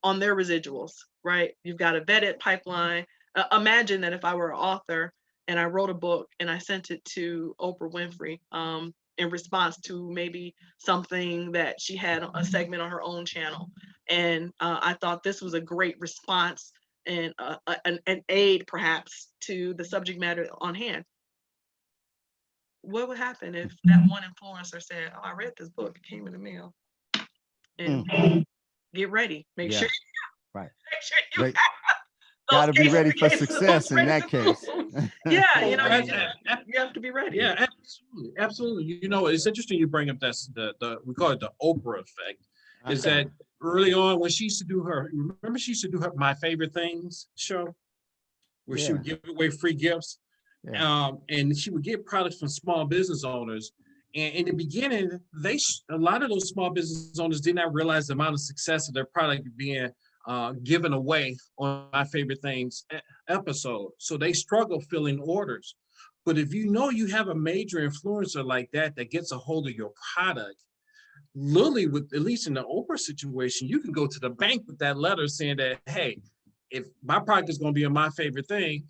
on their residuals, right? You've got a vetted pipeline. Imagine that if I were an author and I wrote a book and I sent it to Oprah Winfrey in response to maybe something that she had a segment on her own channel. And I thought this was a great response and an aid perhaps to the subject matter on hand. What would happen if that one influencer said, oh, I read this book, it came in the mail. And get ready, make sure right. Make sure you Right. Got to be ready for success in that case. Yeah, you have to be ready. Yeah, absolutely. It's interesting you bring up we call it the Oprah effect. Is that early on when she used to do her My Favorite Things show, where she would give away free gifts, and she would get products from small business owners. And in the beginning, a lot of those small business owners did not realize the amount of success of their product being given away on My Favorite Things episode. So they struggle filling orders. But if you have a major influencer like that gets a hold of your product, literally, at least in the Oprah situation, you can go to the bank with that letter saying that, hey, if my product is going to be My Favorite Thing,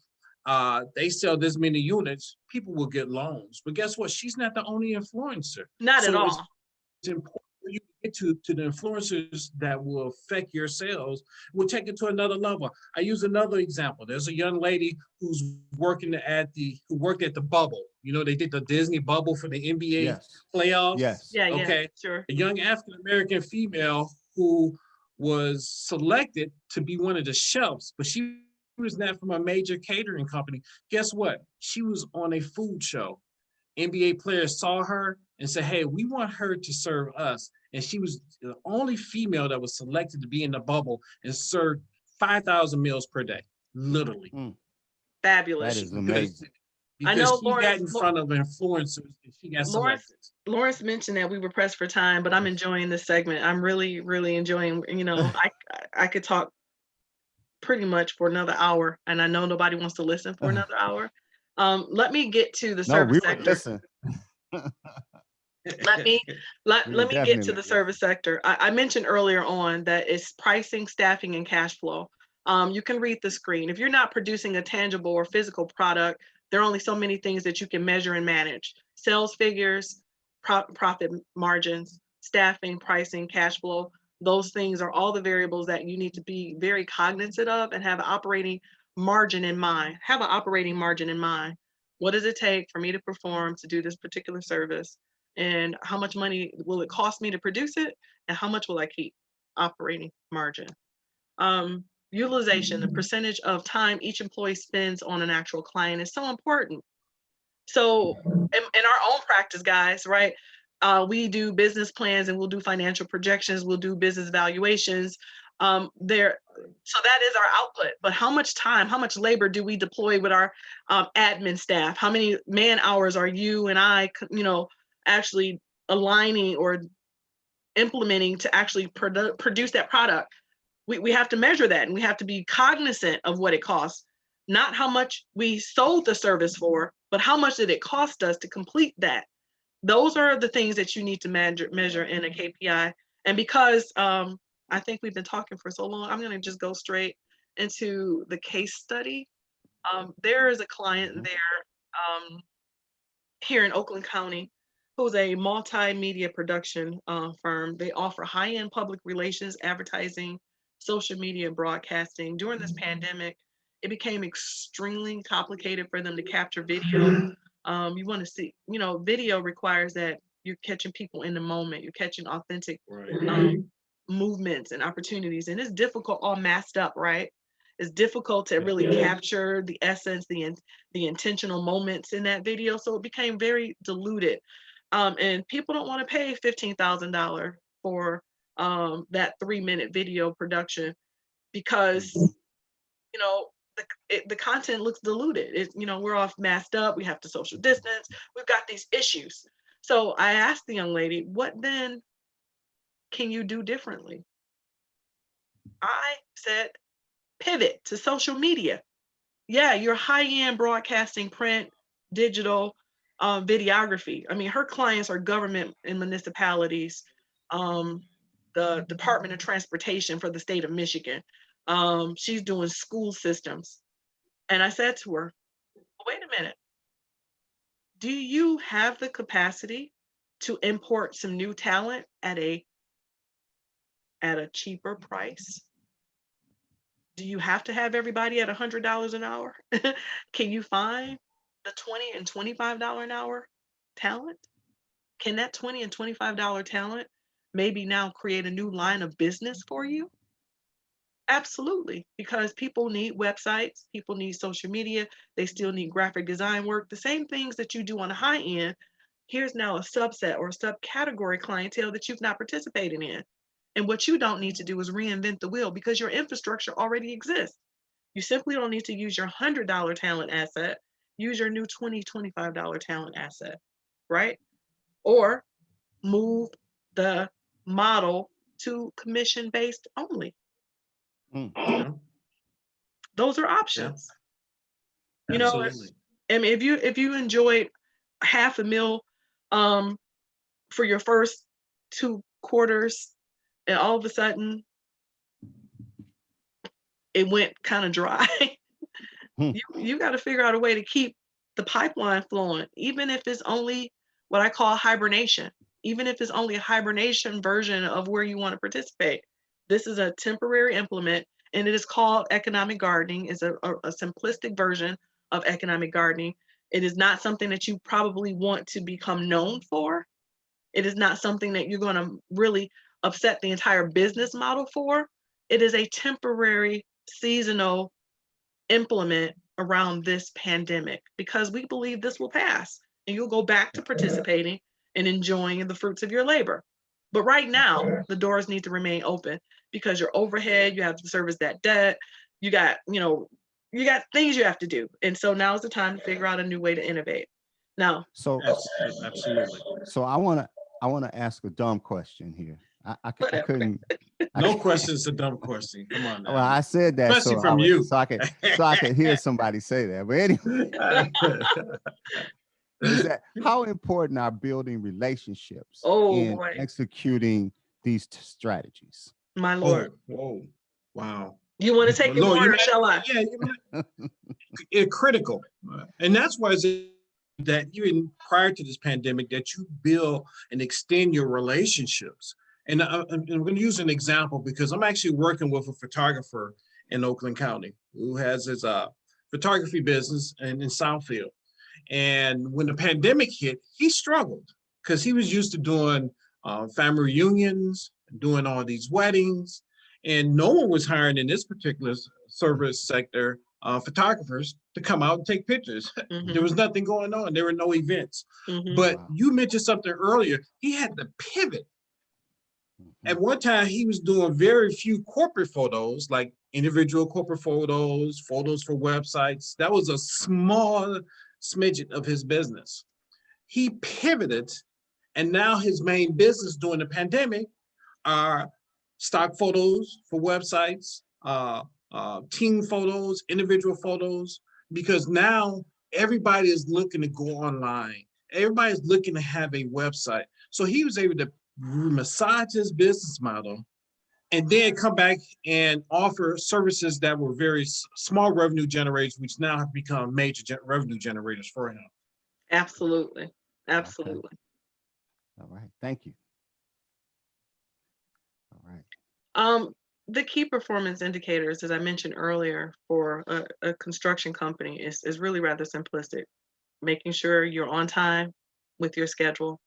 they sell this many units, people will get loans. But guess what? She's not the only influencer. Not at all. It's important for you to get to the influencers that will affect your sales. We'll take it to another level. I use another example. There's a young lady who worked at the bubble. They did the Disney bubble for the NBA playoffs. Yes. Yeah, okay. Sure. A young African-American female who was selected to be one of the chefs, but she was not from a major catering company. Guess what? She was on a food show. NBA players saw her and said, hey, we want her to serve us. And she was the only female that was selected to be in the bubble and served 5,000 meals per day, literally. Fabulous. That is amazing. Because I know she got in front of influencers and she got selected. Lawrence mentioned that we were pressed for time, but I'm enjoying this segment. I'm really, really enjoying, I could talk pretty much for another hour, and I know nobody wants to listen for another hour. Let me get to the service sector. Let me get to the service sector. I mentioned earlier on that it's pricing, staffing, and cash flow. You can read the screen. If you're not producing a tangible or physical product, there are only so many things that you can measure and manage. Sales figures, profit margins, staffing, pricing, cash flow. Those things are all the variables that you need to be very cognizant of and have an operating margin in mind. What does it take for me to perform, to do this particular service? And how much money will it cost me to produce it? And how much will I keep? Operating margin. Utilization, the percentage of time each employee spends on an actual client is so important. So in our own practice, guys, right? We do business plans and we'll do financial projections, we'll do business valuations. So that is our output. But how much time, how much labor do we deploy with our admin staff? How many man hours are you and I, actually aligning or implementing to actually produce that product? We have to measure that, and we have to be cognizant of what it costs, not how much we sold the service for, but how much did it cost us to complete that? those are the things that you need to measure in a KPI. And because I think we've been talking for so long, I'm going to just go straight into the case study. There is a client there here in Oakland County who's a multimedia production firm. They offer high-end public relations, advertising, social media, broadcasting. During this pandemic, it became extremely complicated for them to capture video. You want to see, video requires that you're catching people in the moment, you're catching authentic movements and opportunities, and it's difficult all masked up, right? It's difficult to really capture the essence, the intentional moments in that video. So it became very diluted. And people don't want to pay $15,000 for that 3-minute video production because, the content looks diluted. We're off masked up. We have to social distance. We've got these issues. So I asked the young lady, what then can you do differently? I said, pivot to social media. Yeah, your high-end broadcasting, print, digital, videography. I mean, her clients are government and municipalities, the Department of Transportation for the state of Michigan. She's doing school systems. And I said to her, wait a minute. Do you have the capacity to import some new talent at a cheaper price? Do you have to have everybody at $100 an hour? Can you find the $20 and $25 an hour talent? Can that $20 and $25 talent maybe now create a new line of business for you? Absolutely, because people need websites, people need social media, they still need graphic design work. The same things that you do on the high end, here's now a subset or a subcategory clientele that you've not participated in. And what you don't need to do is reinvent the wheel because your infrastructure already exists. You simply don't need to use your $100 talent asset, use your new $20, $25 talent asset, right? Or move the model to commission-based only. Those are options. Absolutely. I mean, if you enjoyed $500,000 for your first 2 quarters, and all of a sudden it went kind of dry, you got to figure out a way to keep the pipeline flowing, even if it's only what I call hibernation, even if it's only a hibernation version of where you want to participate. This is a temporary implement, and it is called economic gardening. It's a simplistic version of economic gardening. It is not something that you probably want to become known for. It is not something that you're going to really upset the entire business model for. It is a temporary, seasonal implement around this pandemic because we believe this will pass and you'll go back to participating and enjoying the fruits of your labor. But right now, the doors need to remain open because your overhead, you have to service that debt, you got things you have to do. And so now is the time to figure out a new way to innovate. Now, Absolutely. So I want to ask a dumb question here. I couldn't. No question's a dumb question. Come on now. Well, I said that Especially from you. so I could hear somebody say that. But anyway, is that how important are building relationships in executing these strategies? My Lord. Whoa. Wow. You want to take it more, or shall I? Yeah, it's critical. And that's why it's that even prior to this pandemic, that you build and extend your relationships. And I'm going to use an example because I'm actually working with a photographer in Oakland County who has his photography business in Southfield. And when the pandemic hit, he struggled because he was used to doing family reunions, doing all these weddings, and no one was hiring in this particular service sector photographers to come out and take pictures. There was nothing going on. There were no events. But you mentioned something earlier. He had to pivot. At one time, he was doing very few corporate photos, like individual corporate photos for websites. That was a small smidget of his business. He pivoted, and now his main business during the pandemic are stock photos for websites, team photos, individual photos, because now everybody is looking to go online everybody's looking to have a website. So he was able to massage his business model and then come back and offer services that were very small revenue generators, which now have become major revenue generators for him. Absolutely. Okay. Absolutely. All right. Thank you. All right. The key performance indicators, as I mentioned earlier, for a construction company is really rather simplistic. Making sure you're on time with your schedule,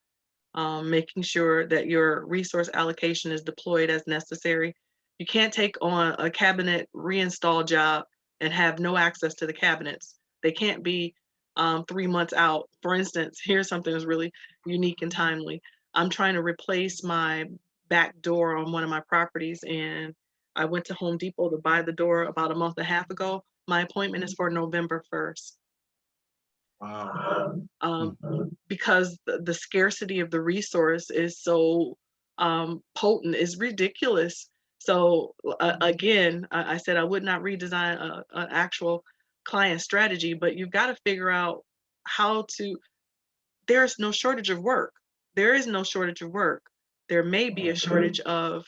making sure that your resource allocation is deployed as necessary. You can't take on a cabinet reinstall job and have no access to the cabinets. They can't be 3 months out. For instance, here's something that's really unique and timely. I'm trying to replace my back door on one of my properties, and I went to Home Depot to buy the door about a month and a half ago. My appointment is for November 1st. Wow. Because the scarcity of the resource is so potent, is ridiculous. So again, I said I would not redesign an actual client strategy, but you've got to figure out how to. There's no shortage of work. There is no shortage of work. There may be a shortage of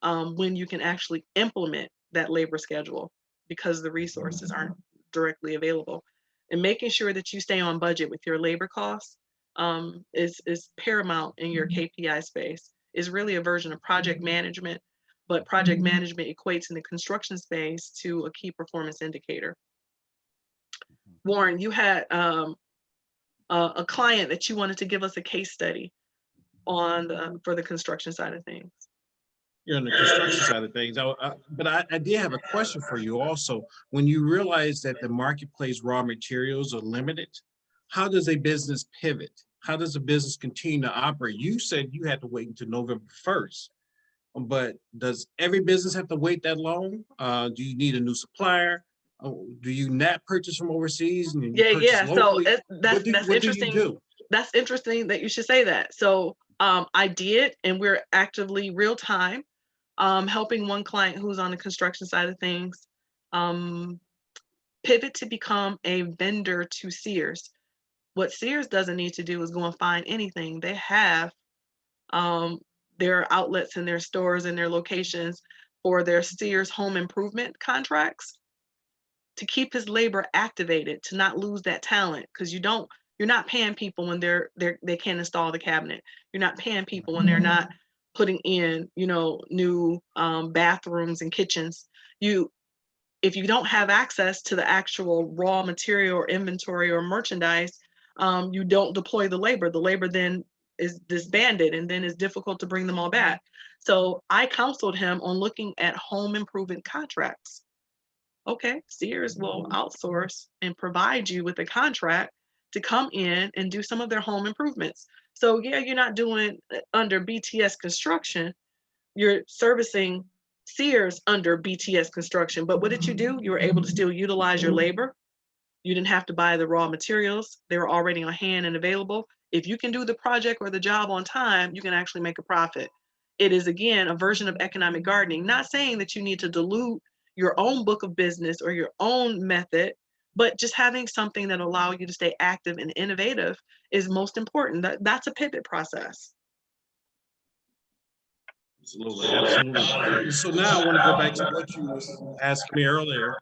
when you can actually implement that labor schedule because the resources aren't directly available. And making sure that you stay on budget with your labor costs is paramount in your KPI space. Is really a version of project management, but project management equates in the construction space to a key performance indicator. Warren, you had a client that you wanted to give us a case study on for the construction side of things. You're on the construction side of things. But I did have a question for you also. When you realize that the marketplace raw materials are limited, how does a business pivot? How does a business continue to operate? You said you had to wait until November 1st, but does every business have to wait that long? Do you need a new supplier? Do you not purchase from overseas and you purchase Yeah. So locally? that's What do you interesting. do? That's interesting that you should say that. So I did, and we're actively real time helping one client who's on the construction side of things pivot to become a vendor to Sears. What Sears doesn't need to do is go and find anything. They have their outlets and their stores and their locations for their Sears home improvement contracts to keep his labor activated, to not lose that talent, because you're not paying people when they can't install the cabinet. You're not paying people when they're not putting in, new bathrooms and kitchens. If you don't have access to the actual raw material or inventory or merchandise, you don't deploy the labor. The labor then is disbanded, and then it's difficult to bring them all back. So I counseled him on looking at home improvement contracts. Okay, Sears will outsource and provide you with a contract to come in and do some of their home improvements. So yeah, you're not doing under BTS construction, you're servicing Sears under BTS construction. But what did you do? You were able to still utilize your labor. You didn't have to buy the raw materials. They were already on hand and available. If you can do the project or the job on time, you can actually make a profit. It is, again, a version of economic gardening. Not saying that you need to dilute your own book of business or your own method, but just having something that allow you to stay active and innovative is most important. That's a pivot process. Absolutely, absolutely. So now I want to go back to what you was asking me earlier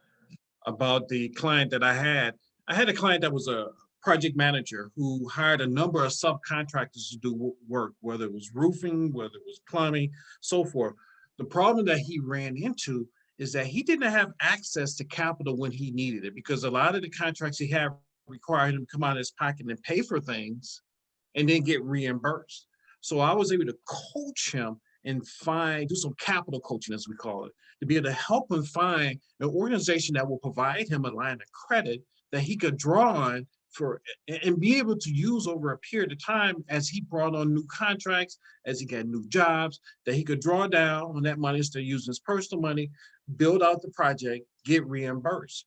about the client that I had. I had a client that was a project manager who hired a number of subcontractors to do work, whether it was roofing, whether it was plumbing, so forth. The problem that he ran into is that he didn't have access to capital when he needed it, because a lot of the contracts he had required him to come out of his pocket and pay for things and then get reimbursed. So I was able to coach him and do some capital coaching, as we call it, to be able to help him find an organization that will provide him a line of credit that he could draw on and be able to use over a period of time as he brought on new contracts, as he got new jobs, that he could draw down on that money instead of using his personal money, build out the project, get reimbursed.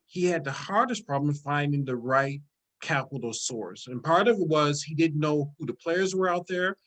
He had the hardest problem finding the right capital source. And part of it was he didn't know who the players were out there.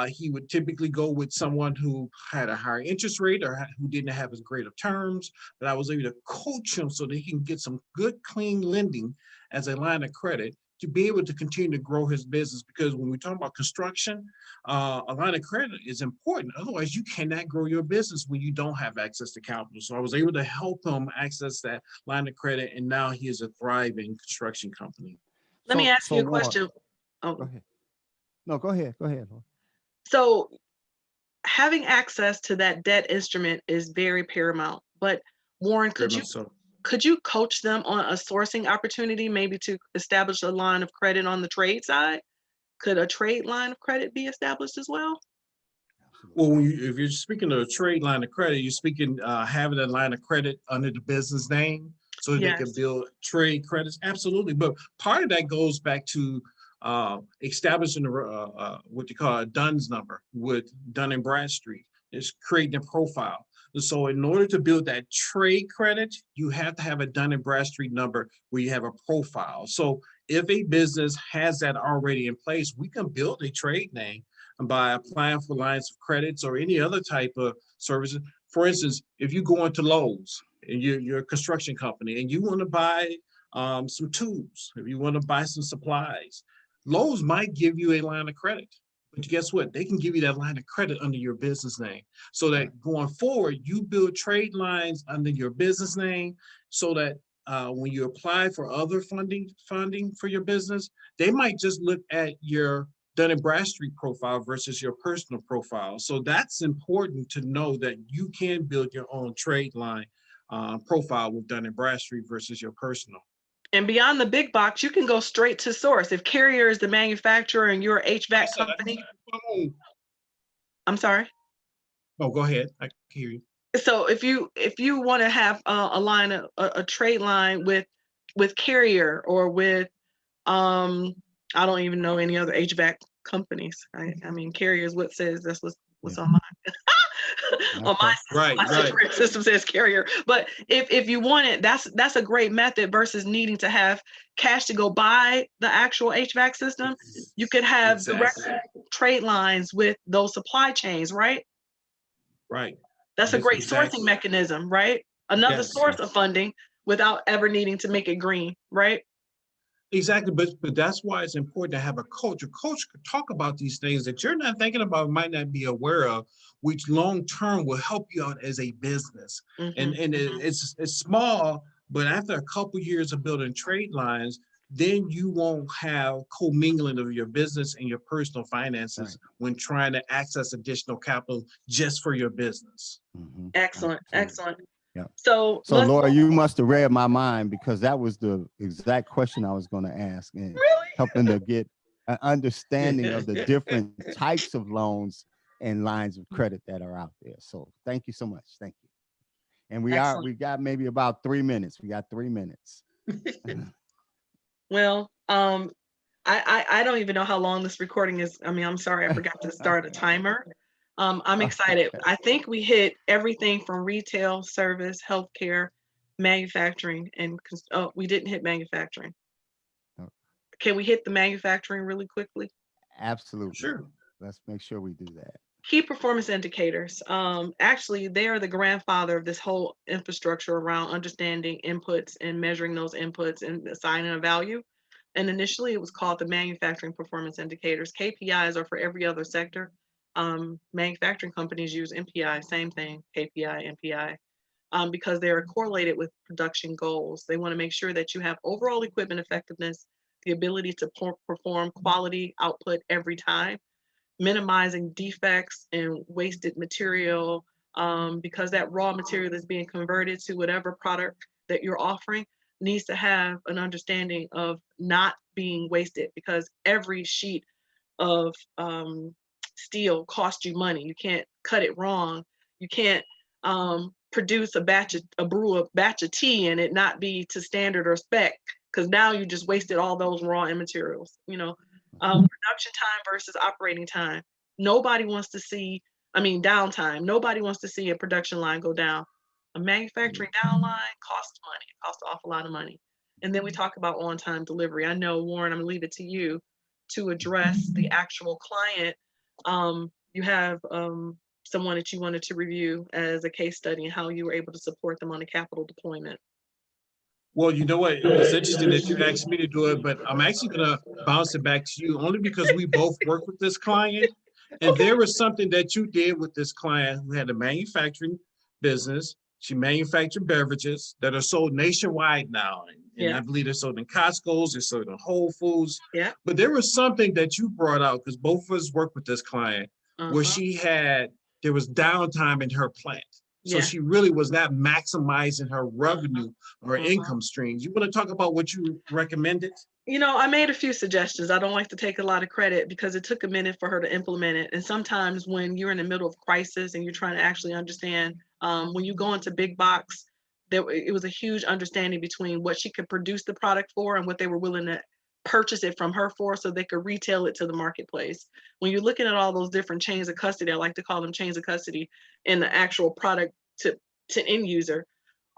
He would typically go with someone who had a higher interest rate or who didn't have as great of terms, but I was able to coach him so that he can get some good, clean lending as a line of credit to be able to continue to grow his business. Because when we talk about construction, a line of credit is important. Otherwise, you cannot grow your business when you don't have access to capital. So I was able to help him access that line of credit, and now he is a thriving construction company. Let me ask you a Warren, question. go Oh, ahead. No, go ahead. Go ahead. so having access to that debt instrument is very paramount. But Warren, Very much so. could you coach them on a sourcing opportunity, maybe to establish a line of credit on the trade side? Could a trade line of credit be established as well? Well, if you're speaking of a trade line of credit, you're speaking having a line of credit under the business name so they can Yes. build trade credits. Absolutely. But part of that goes back to establishing what you call a DUNS number with Dun and Bradstreet. It's creating a profile. So in order to build that trade credit, you have to have a Dun and Bradstreet number where you have a profile. So if a business has that already in place, we can build a trade name by applying for lines of credits or any other type of services. For instance, if you go into Lowe's and you're a construction company and you want to buy some tools, if you want to buy some supplies, Lowe's might give you a line of credit. But guess what? They can give you that line of credit under your business name so that going forward, you build trade lines under your business name so that when you apply for other funding for your business, they might just look at your Dun and Bradstreet profile versus your personal profile. So that's important to know that you can build your own trade line profile with Dun and Bradstreet versus your personal. And beyond the big box, you can go straight to source. If Carrier is the manufacturer and you're a HVAC company. I'm sorry. Oh, go ahead. I can hear you. So if you want to have a line, a trade line with Carrier or with I don't even know any other HVAC companies. I mean, Carrier is what says that's what's on mine. On my system says Carrier. But if you want it, that's a great method versus needing to have cash to go buy the actual HVAC system. You could have direct trade lines with those supply chains, right? Right. That's a great sourcing mechanism, right? Another source of funding without ever needing to make it green, right? Exactly, but that's why it's important to have a coach. A coach could talk about these things that you're not thinking about, might not be aware of, which long term will help you out as a business. And it's small, but after a couple years of building trade lines, then you won't have commingling of your business and your personal finances when trying to access additional capital just for your business. Excellent, excellent. Yeah. So Laura, you must have read my mind because that was the exact question I was going to ask, and helping to get an understanding of the different types of loans and lines of credit that are out there. So thank you so much. Thank you. And we got maybe about 3 minutes. We got 3 minutes. Well, I don't even know how long this recording is. I mean, I'm sorry, I forgot to start a timer. I'm excited. I think we hit everything from retail, service, healthcare, manufacturing, and we didn't hit manufacturing. Can we hit the manufacturing really quickly? Absolutely. Sure. Let's make sure we do that. Key performance indicators. Actually, they are the grandfather of this whole infrastructure around understanding inputs and measuring those inputs and assigning a value. And initially, it was called the manufacturing performance indicators. KPIs are for every other sector. Manufacturing companies use MPI, same thing, KPI, MPI, because they're correlated with production goals. They want to make sure that you have overall equipment effectiveness, the ability to perform quality output every time, minimizing defects and wasted material, because that raw material that's being converted to whatever product that you're offering needs to have an understanding of not being wasted, because every sheet of steel costs you money. You can't cut it wrong. You can't produce a batch of tea and it not be to standard or spec, because now you just wasted all those raw materials. Production time versus operating time. Nobody wants to see, downtime. Nobody wants to see a production line go down. A manufacturing downline costs money. It costs an awful lot of money. And then we talk about on-time delivery. I know, Warren, I'm gonna leave it to you to address the actual client. You have someone that you wanted to review as a case study and how you were able to support them on the capital deployment. Well, you know what? It's interesting that you asked me to do it, but I'm actually going to bounce it back to you only because we both work with this client. And Okay. there was something that you did with this client who had a manufacturing business. She manufactured beverages that are sold nationwide now. And Yeah. I believe they're sold in Costco's, they're sold in Whole Foods. Yeah. But there was something that you brought out because both of us work with this client where Uh-huh. there was downtime in her plant. So Yeah. she really was not maximizing her revenue or Uh-huh. income streams. You want to talk about what you recommended? You know, I made a few suggestions. I don't like to take a lot of credit because it took a minute for her to implement it. And sometimes when you're in the middle of crisis and you're trying to actually understand, when you go into big box, it was a huge understanding between what she could produce the product for and what they were willing to purchase it from her for so they could retail it to the marketplace. When you're looking at all those different chains of custody, I like to call them chains of custody in the actual product to end user,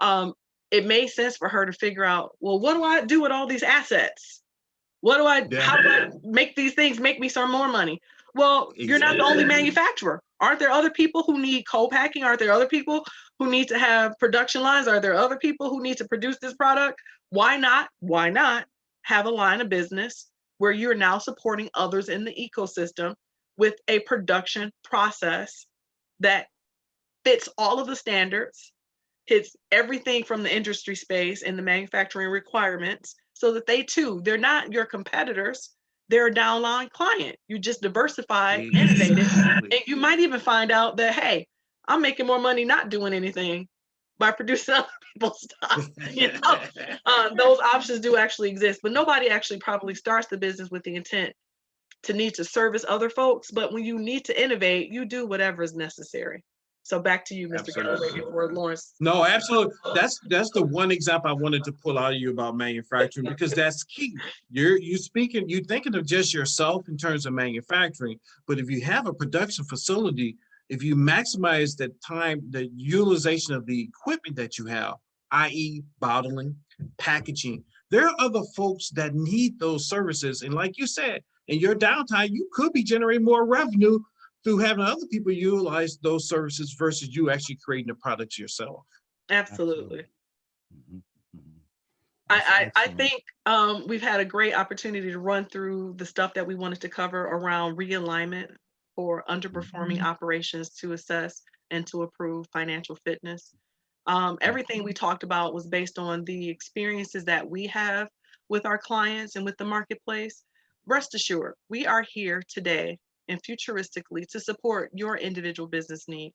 um, it made sense for her to figure out, well, what do I do with all these assets? How do I make these things make me some more money? Well, you're not the only manufacturer. Aren't there other people who need co-packing? Aren't there other people who need to have production lines? Are there other people who need to produce this product? Why not have a line of business where you're now supporting others in the ecosystem with a production process that fits all of the standards, hits everything from the industry space and the manufacturing requirements so that they're not your competitors. They're a downline client. You just diversified, innovated, and you might even find out that, hey, I'm making more money not doing anything by producing other people's stuff. You know, those options do actually exist, but nobody actually probably starts the business with the intent to need to service other folks. But when you need to innovate, you do whatever is necessary. So back to you, Mr. Galloway, before Lawrence. No, absolutely. That's the one example I wanted to pull out of you about manufacturing because that's key. You're thinking of just yourself in terms of manufacturing, but if you have a production facility, if you maximize the time, the utilization of the equipment that you have, i.e. bottling, packaging, there are other folks that need those services. And like you said, in your downtime, you could be generating more revenue through having other people utilize those services versus you actually creating the products yourself. Absolutely. Mhm, mhm. I Excellent. think we've had a great opportunity to run through the stuff that we wanted to cover around realignment for underperforming operations to assess and to approve financial fitness. Everything we talked about was based on the experiences that we have with our clients and with the marketplace. Rest assured, we are here today and futuristically to support your individual business need.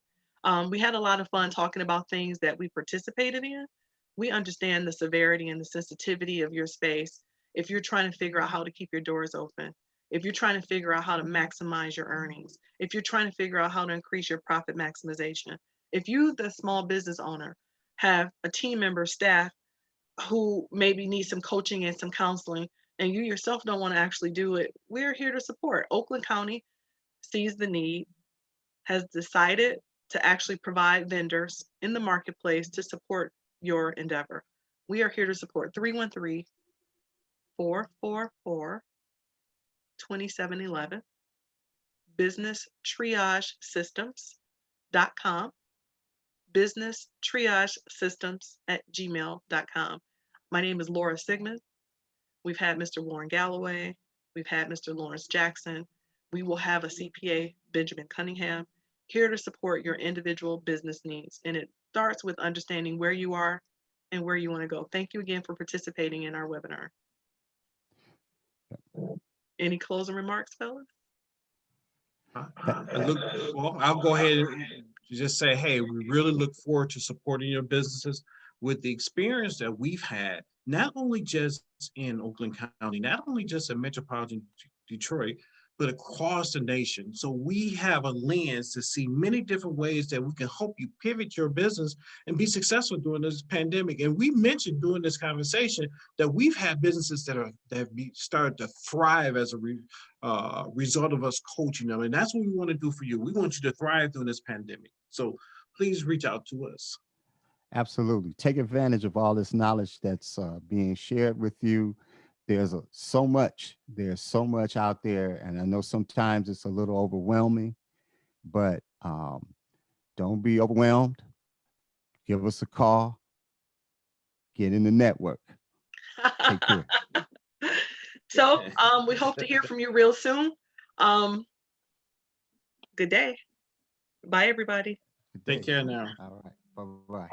We had a lot of fun talking about things that we participated in. We understand the severity and the sensitivity of your space. If you're trying to figure out how to keep your doors open, if you're trying to figure out how to maximize your earnings, if you're trying to figure out how to increase your profit maximization, if you, the small business owner, have a team member, staff who maybe need some coaching and some counseling, and you yourself don't want to actually do it, we're here to support. Oakland County sees the need, has decided to actually provide vendors in the marketplace to support your endeavor. We are here to support 313-444-2711, business triage systems.com, business triage systems at gmail.com. My name is Laura Sigmund. We've had Mr. Warren Galloway. We've had Mr. Lawrence Jackson. We will have a CPA, Benjamin Cunningham, here to support your individual business needs. And it starts with understanding where you are and where you want to go. Thank you again for participating in our webinar. Any closing remarks, fellas? I'll go ahead and just say, hey, we really look forward to supporting your businesses with the experience that we've had, not only just in Oakland County, not only just in metropolitan Detroit, but across the nation. So we have a lens to see many different ways that we can help you pivot your business and be successful during this pandemic. And we mentioned during this conversation that we've had businesses that have started to thrive as a result of us coaching them. And that's what we want to do for you. We want you to thrive during this pandemic. So please reach out to us. Absolutely. Take advantage of all this knowledge that's being shared with you. There's so much out there. And I know sometimes it's a little overwhelming, but don't be overwhelmed. Give us a call. Get in the network. Take care. So we hope to hear from you real soon. Good day. Bye, everybody. Take care now. All right. Bye-bye.